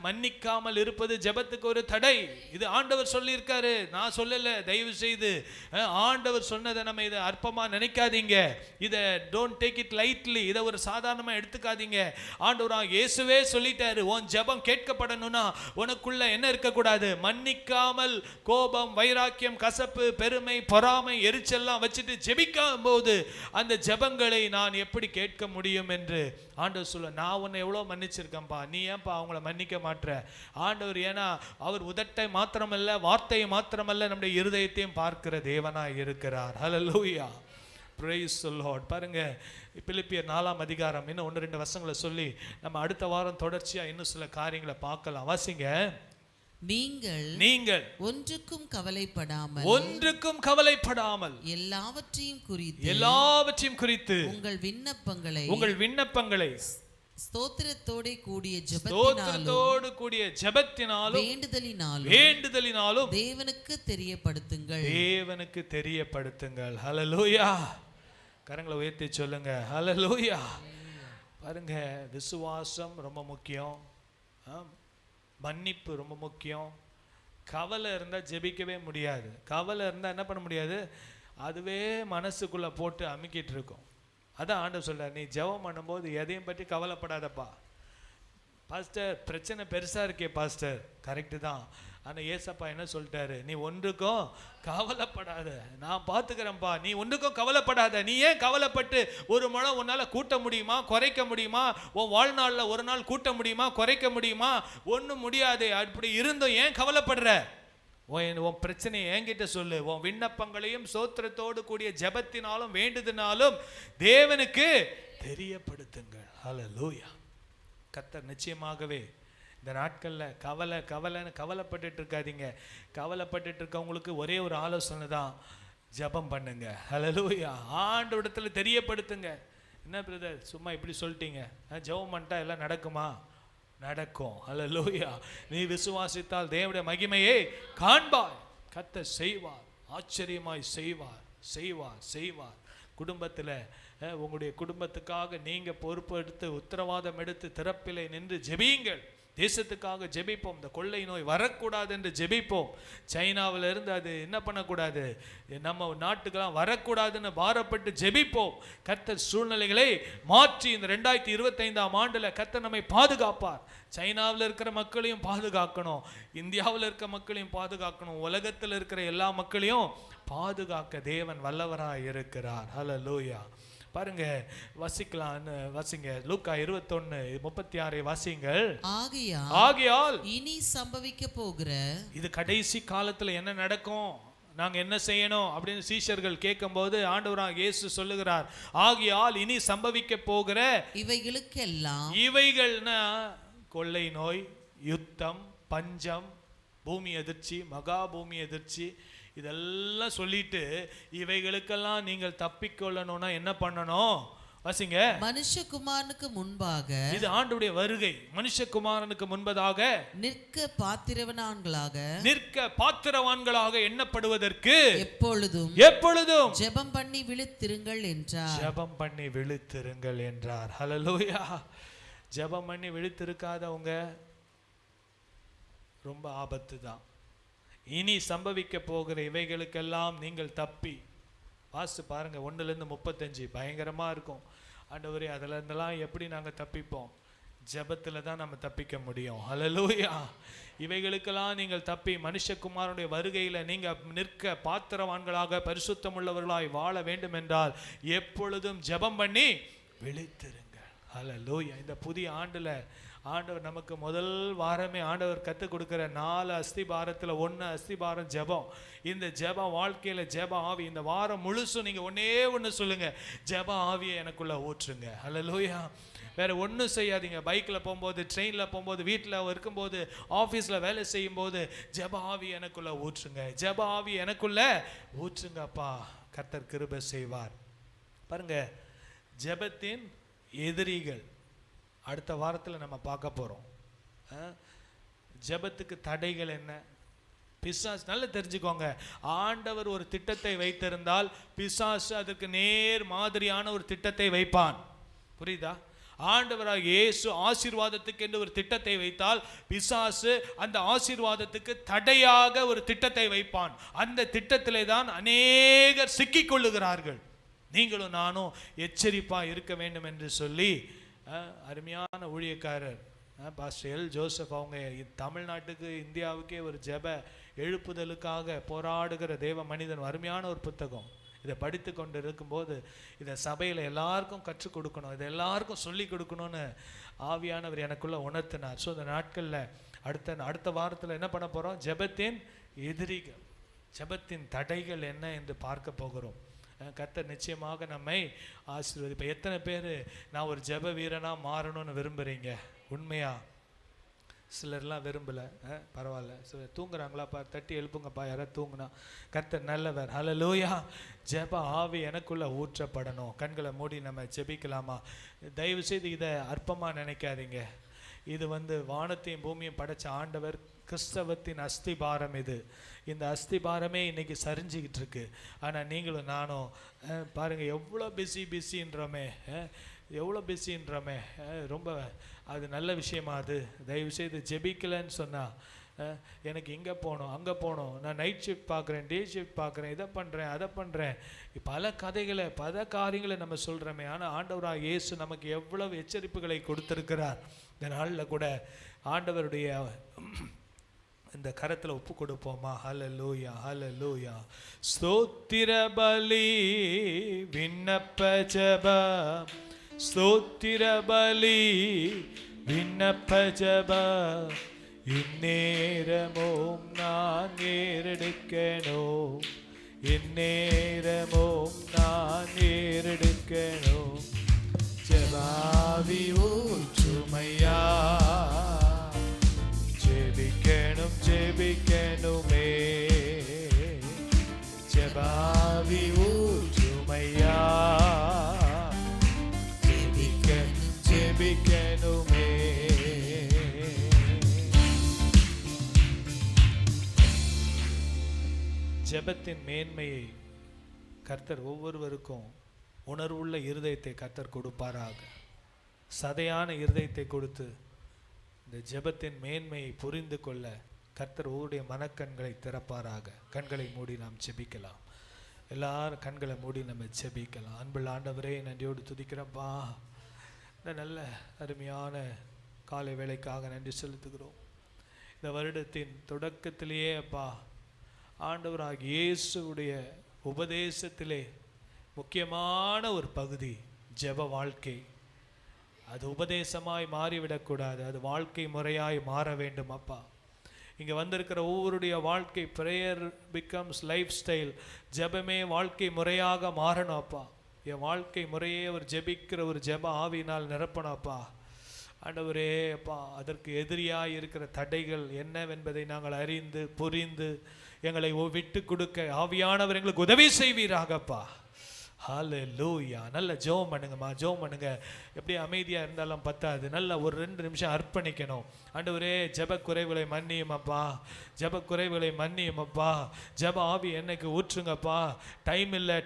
Speaker 1: மன்னிக்காமல் இருப்பது ஜெபத்துக்கு ஒரு தடை. இது ஆண்டவர் சொல்லியிருக்காரு, நான் சொல்லல. தயவு செய்து ஆண்டவர் சொன்னதை நம்ம இதை அற்பமா நினைக்காதீங்க. இதை டோன்ட் டேக் இட் லைட்லி. இதை ஒரு சாதாரணமா எடுத்துக்காதீங்க. ஆண்டவராக இயேசுவே சொல்லிட்டாரு, உன் ஜெபம் கேட்கப்படணும்னா உனக்குள்ள என்ன இருக்கக்கூடாது? மன்னிக்காமல் கோபம், வைராக்கியம், கசப்பு, பெருமை, பொறாமை, எரிச்செல்லாம் வச்சுட்டு ஜெபிக்கும் போது அந்த ஜெபங்களை நான் எப்படி கேட்க முடியும் என்று ஆண்டவர் சொல்ல, நான் உன்னை எவ்வளோ மன்னிச்சிருக்கேன்ப்பா, நீ ஏன்பா அவங்கள மன்னிக்க கவனிக்க மாட்ற ஆண்டவர். ஏன்னா அவர் உதட்டை மாத்திரமல்ல, வார்த்தையை மாத்திரமல்ல, நம்முடைய இருதயத்தையும் பார்க்கிற தேவனாய் இருக்கிறார். ஹல்லேலூயா, praise the Lord. பாருங்க, பிலிப்பியர் 4ஆம் அதிகாரம் இன்னும் 1-2 வசனங்களை சொல்லி நம்ம அடுத்த வாரம் தொடர்ச்சியா இன்னும் சில காரியங்களை பார்க்கலாம். வாசிங்க. நீங்கள்
Speaker 2: ஒன்றுக்கும் கவலைப்படாமல்
Speaker 1: எல்லாவற்றையும் குறித்து
Speaker 2: உங்கள் விண்ணப்பங்களை ஸ்தோத்திரத்தோடு கூடிய ஜெபத்தினாலும் வேண்டுதலினாலும் தேவனுக்கு தெரியப்படுத்துங்கள். ஹல்லேலூயா. கரங்களை உயர்த்தி சொல்லுங்க, ஹல்லேலூயா. பாருங்க, விசுவாசம் ரொம்ப முக்கியம், மன்னிப்பு ரொம்ப முக்கியம். கவலை இருந்தால் ஜெபிக்கவே முடியாது. கவலை இருந்தால் என்ன பண்ண முடியாது, அதுவே மனசுக்குள்ளே போட்டு அமுக்கிட்டு இருக்கும். அதான் ஆண்டவர் சொல்றார், நீ ஜெபம் பண்ணும்போது எதையும் பற்றி கவலைப்படாதப்பா. பாஸ்டர், பிரச்சனை பெருசாக இருக்கே பாஸ்டர். கரெக்டு தான். ஆனால் ஏசப்பா என்ன சொல்லிட்டாரு, நீ ஒன்றுக்கும் கவலைப்படாத, நான் பார்த்துக்கிறேன்ப்பா, நீ ஒன்றுக்கும் கவலைப்படாத. நீ ஏன் கவலைப்பட்டு ஒரு முழம் உன்னால் கூட்ட முடியுமா, குறைக்க முடியுமா? உன் வாழ்நாளில் ஒரு நாள் கூட்ட முடியுமா, குறைக்க முடியுமா? ஒன்றும் முடியாது. அப்படி இருந்தும் ஏன் கவலைப்படுற? உன் பிரச்சனையை என்கிட்ட சொல்லு. உன் விண்ணப்பங்களையும் சோத்திரத்தோடு கூடிய ஜெபத்தினாலும் வேண்டுதனாலும் தேவனுக்கு தெரியப்படுத்துங்கள். ஹல்லேலூயா. கர்த்தர் நிச்சயமாகவே இந்த நாட்களில் கவலைன்னு கவலைப்பட்டுட்டு இருக்காதீங்க. கவலைப்பட்டுட்டு இருக்கவங்களுக்கு ஒரே ஒரு ஆலோசனை தான், ஜெபம் பண்ணுங்க. ஹல்லேலூயா. ஆண்டவரிடத்தில் தெரியப்படுத்துங்க. என்ன பிரதர் சும்மா இப்படி சொல்லிட்டீங்க, ஜெபம் பண்ணிட்டா எல்லாம் நடக்குமா? நடக்கும். ஹல்லேலூயா. நீ விசுவாசித்தால் தேவனுடைய மகிமையை காண்பாய். கர்த்தர் செய்வார், ஆச்சரியமாய் செய்வார். குடும்பத்தில் உங்களுடைய குடும்பத்துக்காக நீங்கள் பொறுப்பு எடுத்து உத்தரவாதம் எடுத்து திறப்பிலே நின்று ஜெபியுங்கள். தேசத்துக்காக ஜெபிப்போம். இந்த கொள்ளை நோய் வரக்கூடாது என்று ஜெபிப்போம். சைனாவில் இருந்து அது என்ன பண்ணக்கூடாது, நம்ம நாட்டுக்கெல்லாம் வரக்கூடாதுன்னு பாரப்பட்டு ஜெபிப்போம். கர்த்தர் சூழ்நிலைகளை மாற்றி இந்த 2025ஆம் ஆண்டில் கர்த்தர் நம்மை பாதுகாப்பார். சைனாவில் இருக்கிற மக்களையும் பாதுகாக்கணும், இந்தியாவில் இருக்கிற மக்களையும் பாதுகாக்கணும், உலகத்தில் இருக்கிற எல்லா மக்களையும் பாதுகாக்க தேவன் வல்லவராய் இருக்கிறார். ஹல்லேலூயா. பாருங்க, வாசிங்க லூக்கா 21:36 வாசிங்கள். ஆகையால் இனி சம்பவிக்க போகிற,
Speaker 1: இது கடைசி காலத்துல என்ன நடக்கும், நாங்க என்ன செய்யணும் அப்படின்னு சீஷர்கள் கேட்கும்போது ஆண்டவராகிய இயேசு சொல்லுகிறார், ஆகையால் இனி சம்பவிக்க போகிற இவைகள்னா கொள்ளை நோய், யுத்தம், பஞ்சம், பூமி எதிர்ச்சி, மகா பூமி எதிர்ச்சி, இதெல்லாம் சொல்லிட்டு இவைகளுக்கெல்லாம் நீங்கள் தப்பிக்கொள்ளணும்னா என்ன பண்ணணும்? வாசிங்க.
Speaker 2: மனுஷகுமாரனுக்கு முன்பாக,
Speaker 1: இது ஆண்டவருடைய வருகை, மனுஷகுமாரனுக்கு முன்பதாக
Speaker 2: நிற்க பாத்திரவான்களாக எண்ணப்படுவதற்கு எப்பொழுதும் ஜெபம் பண்ணி விழித்திருங்கள் என்றார். ஹல்லேலூயா. ஜெபம் பண்ணி விழித்திருக்காதவங்க ரொம்ப ஆபத்து தான். இனி சம்பவிக்க போகிற இவைகளுக்கெல்லாம் நீங்கள் தப்பி, வாசித்து பாருங்க 1-35 பயங்கரமா இருக்கும். ஆண்டவரே, அதுல இருந்தெல்லாம் எப்படி நாங்கள் தப்பிப்போம்? ஜெபத்தில் தான் நம்ம தப்பிக்க முடியும். ஹல்லேலூயா. இவைகளுக்கெல்லாம் நீங்கள் தப்பி மனுஷகுமாரனுடைய வருகையில் நீங்கள் நிற்க பாத்திரவான்களாக பரிசுத்தமுள்ளவர்களாய் வாழ வேண்டும் என்றால் எப்பொழுதும் ஜெபம் பண்ணி விழித்திருங்கள். ஹல்லேலூயா. இந்த புதிய ஆண்டில் ஆண்டவர் நமக்கு முதல் வாரமே ஆண்டவர் கற்றுக் கொடுக்குற 4 அஸ்திபாரத்தில் 1 அஸ்திபாரம் ஜெபம். இந்த ஜெபம் வாழ்க்கையில் ஜெப ஆவி இந்த வாரம் முழுசும் நீங்கள் ஒன்று சொல்லுங்கள், ஜெப ஆவியை எனக்குள்ளே ஊற்றுங்க. ஹல்லேலூயா. வேறு ஒன்றும் செய்யாதீங்க. பைக்கில் போகும்போது, ட்ரெயினில் போகும்போது, வீட்டில் இருக்கும்போது, ஆஃபீஸில் வேலை செய்யும்போது ஜெப ஆவி எனக்குள்ளே ஊற்றுங்க. ஜெப ஆவி எனக்குள்ளே ஊற்றுங்கப்பா. கர்த்தர் கிருபை செய்வார். பாருங்க, ஜெபத்தின் எதிரிகள் அடுத்த வாரத்தில் நம்ம பார்க்க போகிறோம். ஜெபத்துக்கு தடைகள் என்ன? பிசாசு, நல்லா தெரிஞ்சுக்கோங்க, ஆண்டவர் ஒரு திட்டத்தை வைத்திருந்தால் பிசாசு அதற்கு நேர் மாதிரியான ஒரு திட்டத்தை வைப்பான். புரியுதா? ஆண்டவராக இயேசு ஆசீர்வாதத்துக்கு என்று ஒரு திட்டத்தை வைத்தால் பிசாசு அந்த ஆசீர்வாதத்துக்கு தடையாக ஒரு திட்டத்தை வைப்பான். அந்த திட்டத்திலே தான் அநேகர் சிக்கிக் கொள்ளுகிறார்கள். நீங்களும் நானும் எச்சரிப்பாக இருக்க வேண்டும் என்று சொல்லி அருமையான ஊழியக்காரர் பாஸ்டர் எல் ஜோசப் அவங்க தமிழ்நாட்டுக்கு இந்தியாவுக்கே ஒரு ஜெப எழுப்புதலுக்காக போராடுகிற தேவ மனிதன், அருமையான ஒரு புத்தகம்.
Speaker 1: இதை படித்து கொண்டு இருக்கும்போது இதை சபையில் எல்லாருக்கும் கற்றுக் கொடுக்கணும், இதை எல்லாருக்கும் சொல்லி கொடுக்கணும்னு ஆவியானவர் எனக்குள்ளே உணர்த்தினார். ஸோ இந்த நாட்களில் அடுத்த வாரத்தில் என்ன பண்ண போகிறோம்? ஜெபத்தின் எதிரிகள், ஜெபத்தின் தடைகள் என்ன என்று பார்க்க போகிறோம். கர்த்தர் நிச்சயமாக நம்மை ஆசீர்வதிப்பார். எத்தனை பேர் நான் ஒரு ஜெப வீரனாக மாறணும்னு விரும்புகிறீங்க? உண்மையா? சிலர்லாம் விரும்பலை, பரவாயில்ல. தூங்குறாங்களாப்பா? தட்டி எழுப்புங்கப்பா யாராவது தூங்குனா. கர்த்தர் நல்லவர். ஹல்லேலூயா. ஜெப ஆவி எனக்குள்ளே ஊற்றப்படணும். கண்களை மூடி நம்ம ஜெபிக்கலாமா? தயவு செய்து இதை அற்பமாக நினைக்காதீங்க. இது வானத்தையும் பூமியும் படைச்ச ஆண்டவர் கிறிஸ்தவத்தின் அஸ்திபாரம். இந்த அஸ்திபாரமே இன்னைக்கு சரிஞ்சிக்கிட்டு இருக்கு. ஆனால் நீங்களும் நானும் பாருங்கள் எவ்வளோ பிஸின்றோமே, எவ்வளோ பிஸின்றோமே. ரொம்ப அது நல்ல விஷயமா? அது தயவு செய்து ஜெபிக்கலைன்னு சொன்னால் எனக்கு இங்கே போகணும் அங்கே போகணும், நான் நைட் ஷிஃப்ட் பார்க்குறேன், டே ஷிஃப்ட் பார்க்குறேன், இதை பண்ணுறேன் அதை பண்ணுறேன், பல கதைகளை பல காரியங்களை நம்ம சொல்கிறோமே. ஆனால் ஆண்டவராக இயேசு நமக்கு எவ்வளவு எச்சரிப்புகளை கொடுத்துருக்கிறார். இந்த நாளில் கூட ஆண்டவருடைய இந்த கரத்தில் ஒப்பு கொடுப்போமா? ஹல்லேலூயா, ஹல்லேலூயா. ஸ்தோத்திர பலி விண்ணப்ப ஜெபம், ஸ்தோத்திர பலி விண்ணப்ப ஜெபம், இந்நேரமும் நான் ஏறெடுக்கணும், இந்நேரமும் நான் ஏறெடுக்கணும். ஜெபாவி ஊற்றுமையா, ஜெபிக்கணும் ஜெபிக்கணுமே, ஜெபாவி ஊற்றுமையா, ஜெபிக்கணுமே. ஜெபத்தின் மேன்மையை கர்த்தர் ஒவ்வொருவருக்கும் உணர்வுள்ள இருதயத்தை கர்த்தர் கொடுப்பாராக. சதையான இருதயத்தை கொடுத்து இந்த ஜெபத்தின் மேன்மையை புரிந்து கொள்ள கர்த்தர் ஒவ்வொருடைய மனக்கண்களை திறப்பாராக. கண்களை மூடி நாம் ஜெபிக்கலாம். எல்லாரும் கண்களை மூடி நம்ம ஜெபிக்கலாம். அன்புள்ள ஆண்டவரே, நன்றியோடு துதிக்கிறப்பா. இந்த நல்ல அருமையான காலை வேளைக்காக நன்றி செலுத்துகிறோம். இந்த வருடத்தின் தொடக்கத்திலேயே அப்பா ஆண்டவராக இயேசுடைய உபதேசத்திலே முக்கியமான ஒரு பகுதி ஜெப வாழ்க்கை. அது உபதேசமாய் மாறிவிடக்கூடாது, அது வாழ்க்கை முறையாய் மாற வேண்டும் அப்பா. இங்கே வந்திருக்கிற ஒவ்வொருடைய வாழ்க்கை ப்ரேயர் பிகம்ஸ் லைஃப் ஸ்டைல். ஜெபமே வாழ்க்கை முறையாக மாறணும் அப்பா. என் வாழ்க்கை முறையே ஒரு ஜெபிக்கிற ஒரு ஜெப ஆவியினால் நிரப்பணும் அப்பா. ஆண்டவரே அப்பா, அதற்கு எதிரியாக இருக்கிற தடைகள் என்னவென்பதை நாங்கள் அறிந்து புரிந்து எங்களை விட்டு கொடுக்க ஆவியானவர் எங்களுக்கு உதவி செய்வீராகப்பா. ஹல்லேலூயா. நல்ல ஜெபம் பண்ணுங்கம்மா, ஜெபம் பண்ணுங்க. எப்படி அமைதியாக இருந்தாலும் பத்தாது, நல்ல ஒரு 2 நிமிஷம் அர்ப்பணிக்கணும். ஆண்டவரே, ஜெப குறைவுகளை மன்னியுமப்பா, ஜெப குறைவுகளை மன்னியுமப்பா. ஜெப ஆவி என்னைக்கு ஊற்றுங்கப்பா.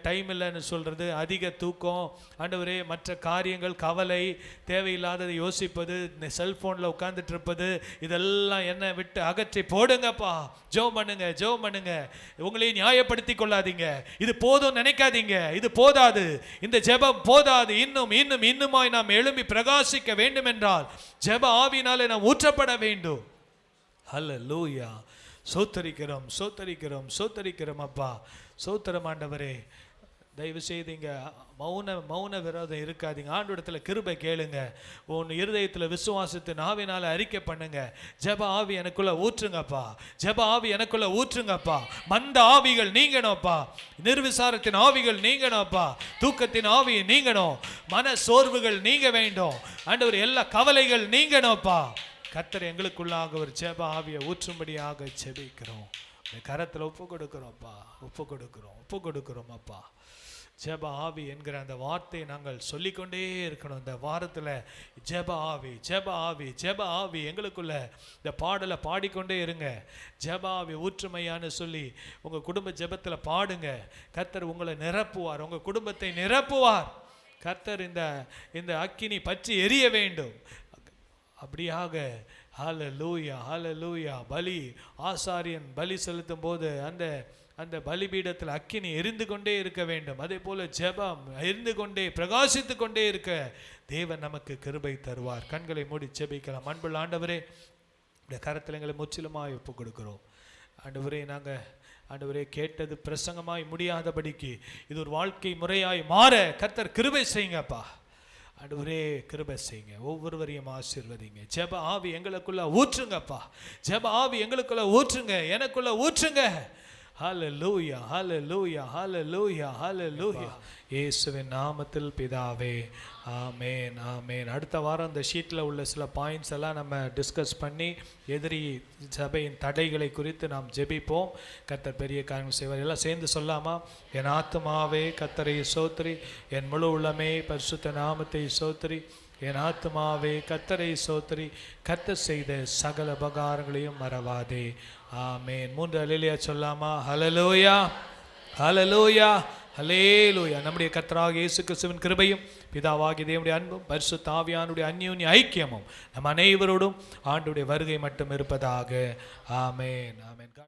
Speaker 1: டைம் இல்லைன்னு சொல்கிறது, அதிக தூக்கம், ஆண்டவரே மற்ற காரியங்கள், கவலை, தேவையில்லாததை யோசிப்பது, செல்ஃபோனில் உட்காந்துட்டு இருப்பது, இதெல்லாம் என்னை விட்டு அகற்றி போடுங்கப்பா. ஜெபம் பண்ணுங்க, ஜெபம் பண்ணுங்க. உங்களையும் நியாயப்படுத்தி கொள்ளாதீங்க. இது போதும் நினைக்காதீங்க, இது போதாது, இந்த ஜெபம் போதாது. இன்னுமாய் நாம் எழும்பி பிரகாசிக்க வேண்டும் என்றால் ஜெப ஆவியினாலே நாம் ஊற்றப்பட வேண்டும். ஹல்லேலூயா. சோத்தரிக்கிறோம் சோத்தரிக்கிறோம் சோத்தரிக்கிறோம் அப்பா. சோத்திரம் ஆண்டவரே. தயவு செய்து இங்கே மௌன விரோதம் இருக்காதீங்க. ஆண்டவரிடத்துல கிருபை கேளுங்க. உன் இருதயத்தில் விசுவாசத்தை நாவினால அறிக்கை பண்ணுங்க. ஜெப ஆவி எனக்குள்ள ஊற்றுங்கப்பா, ஜெப ஆவி எனக்குள்ள ஊற்றுங்கப்பா. மந்த ஆவிகள் நீங்கணும்ப்பா, நிர்விசாரத்தின் ஆவிகள் நீங்கணும்ப்பா, தூக்கத்தின் ஆவி நீங்கணும், மன சோர்வுகள் நீங்க வேண்டும் ஆண்டவர், எல்லா கவலைகள் நீங்கணும்ப்பா. கர்த்தர் எங்களுக்குள்ளாக ஒரு ஜெப ஆவியை ஊற்றும்படியாக ஜெபிக்கிறோம். கரத்தில் ஒப்பு கொடுக்கிறோம்ப்பா, ஒப்பு கொடுக்கிறோம் அப்பா. ஜெப ஆவி என்கிற அந்த வார்த்தையை நாங்கள் சொல்லிக்கொண்டே இருக்கணும். இந்த வாரத்தில் ஜெப ஆவி ஜெப ஆவி ஜெப ஆவி எங்களுக்குள்ள இந்த பாடலை பாடிக்கொண்டே இருங்க. ஜெப ஆவி ஊற்றுமையான்னு சொல்லி உங்கள் குடும்ப ஜெபத்தில் பாடுங்க. கர்த்தர் உங்களை நிரப்புவார், உங்கள் குடும்பத்தை நிரப்புவார். கர்த்தர் இந்த அக்கினி பற்றி எரிய வேண்டும். அப்படியாக ஹல்லேலூயா ஹல்லேலூயா. பலி ஆசாரியன் பலி செலுத்தும் போது அந்த பலிபீடத்தில் அக்கினி எரிந்து கொண்டே இருக்க வேண்டும். அதே போல ஜெபம் எரிந்து கொண்டே பிரகாசித்து கொண்டே இருக்க தேவன் நமக்கு கிருபை தருவார். கண்களை மூடி ஜெபிக்கலாம். அன்புள்ள ஆண்டவரே, இந்த கரத்தில் எங்களை முற்றிலுமாய் ஒப்பு கொடுக்கிறோம். ஆண்டவரே, நாங்கள் ஆண்டவரே கேட்டது பிரசங்கமாய் முடியாதபடிக்கு இது ஒரு வாழ்க்கை முறையாய் மாற கர்த்தர் கிருபை செய்யுங்கப்பா. ஆண்டவரே கிருபை செய்யுங்க, ஒவ்வொருவரையும் ஆசீர்வதிங்க. ஜெப ஆவி எங்களுக்குள்ள ஊற்றுங்கப்பா, ஜெப ஆவி எங்களுக்குள்ள ஊற்றுங்க, எனக்குள்ள ஊற்றுங்க. ஹல்லேலூயா ஹல்லேலூயா ஹல்லேலூயா ஹல்லேலூயா. இயேசுவின் நாமத்தில் பிதாவே, ஆமேன் ஆமேன். அடுத்த வாரம் அந்த ஷீட்டில் உள்ள சில பாயிண்ட்ஸ் எல்லாம் நம்ம டிஸ்கஸ் பண்ணி எதிரி சபையின் தடைகளை குறித்து நாம் ஜெபிப்போம். கர்த்தர் பெரிய காரியங்கள் செய்வார். எல்லாம் சேர்ந்து சொல்லாமா? என் ஆத்துமாவே கர்த்தரை சோத்திரி, என் முழு உள்ளமே பரிசுத்த நாமத்தை சோத்திரி, என் ஆத்துமாவே கர்த்தரை சோத்திரி, கர்த்தர் செய்த சகல உபகாரங்களையும் மறவாதே. ஆமேன். 3 அல்லேலூயா சொல்லாமா? ஹல்லேலூயா ஹல்லேலூயா ஹல்லேலூயா. நம்முடைய கர்த்தராகிய இயேசு கிறிஸ்துவின் கிருபையும் பிதாவாகிய தேவனுடைய அன்பும் பரிசுத்த ஆவியானுடைய அந்யோன்ய ஐக்கியமும் நம் அனைவரோடும் ஆண்டுடைய வருகை மட்டும் இருப்பதாக. ஆமேன் ஆமேன்.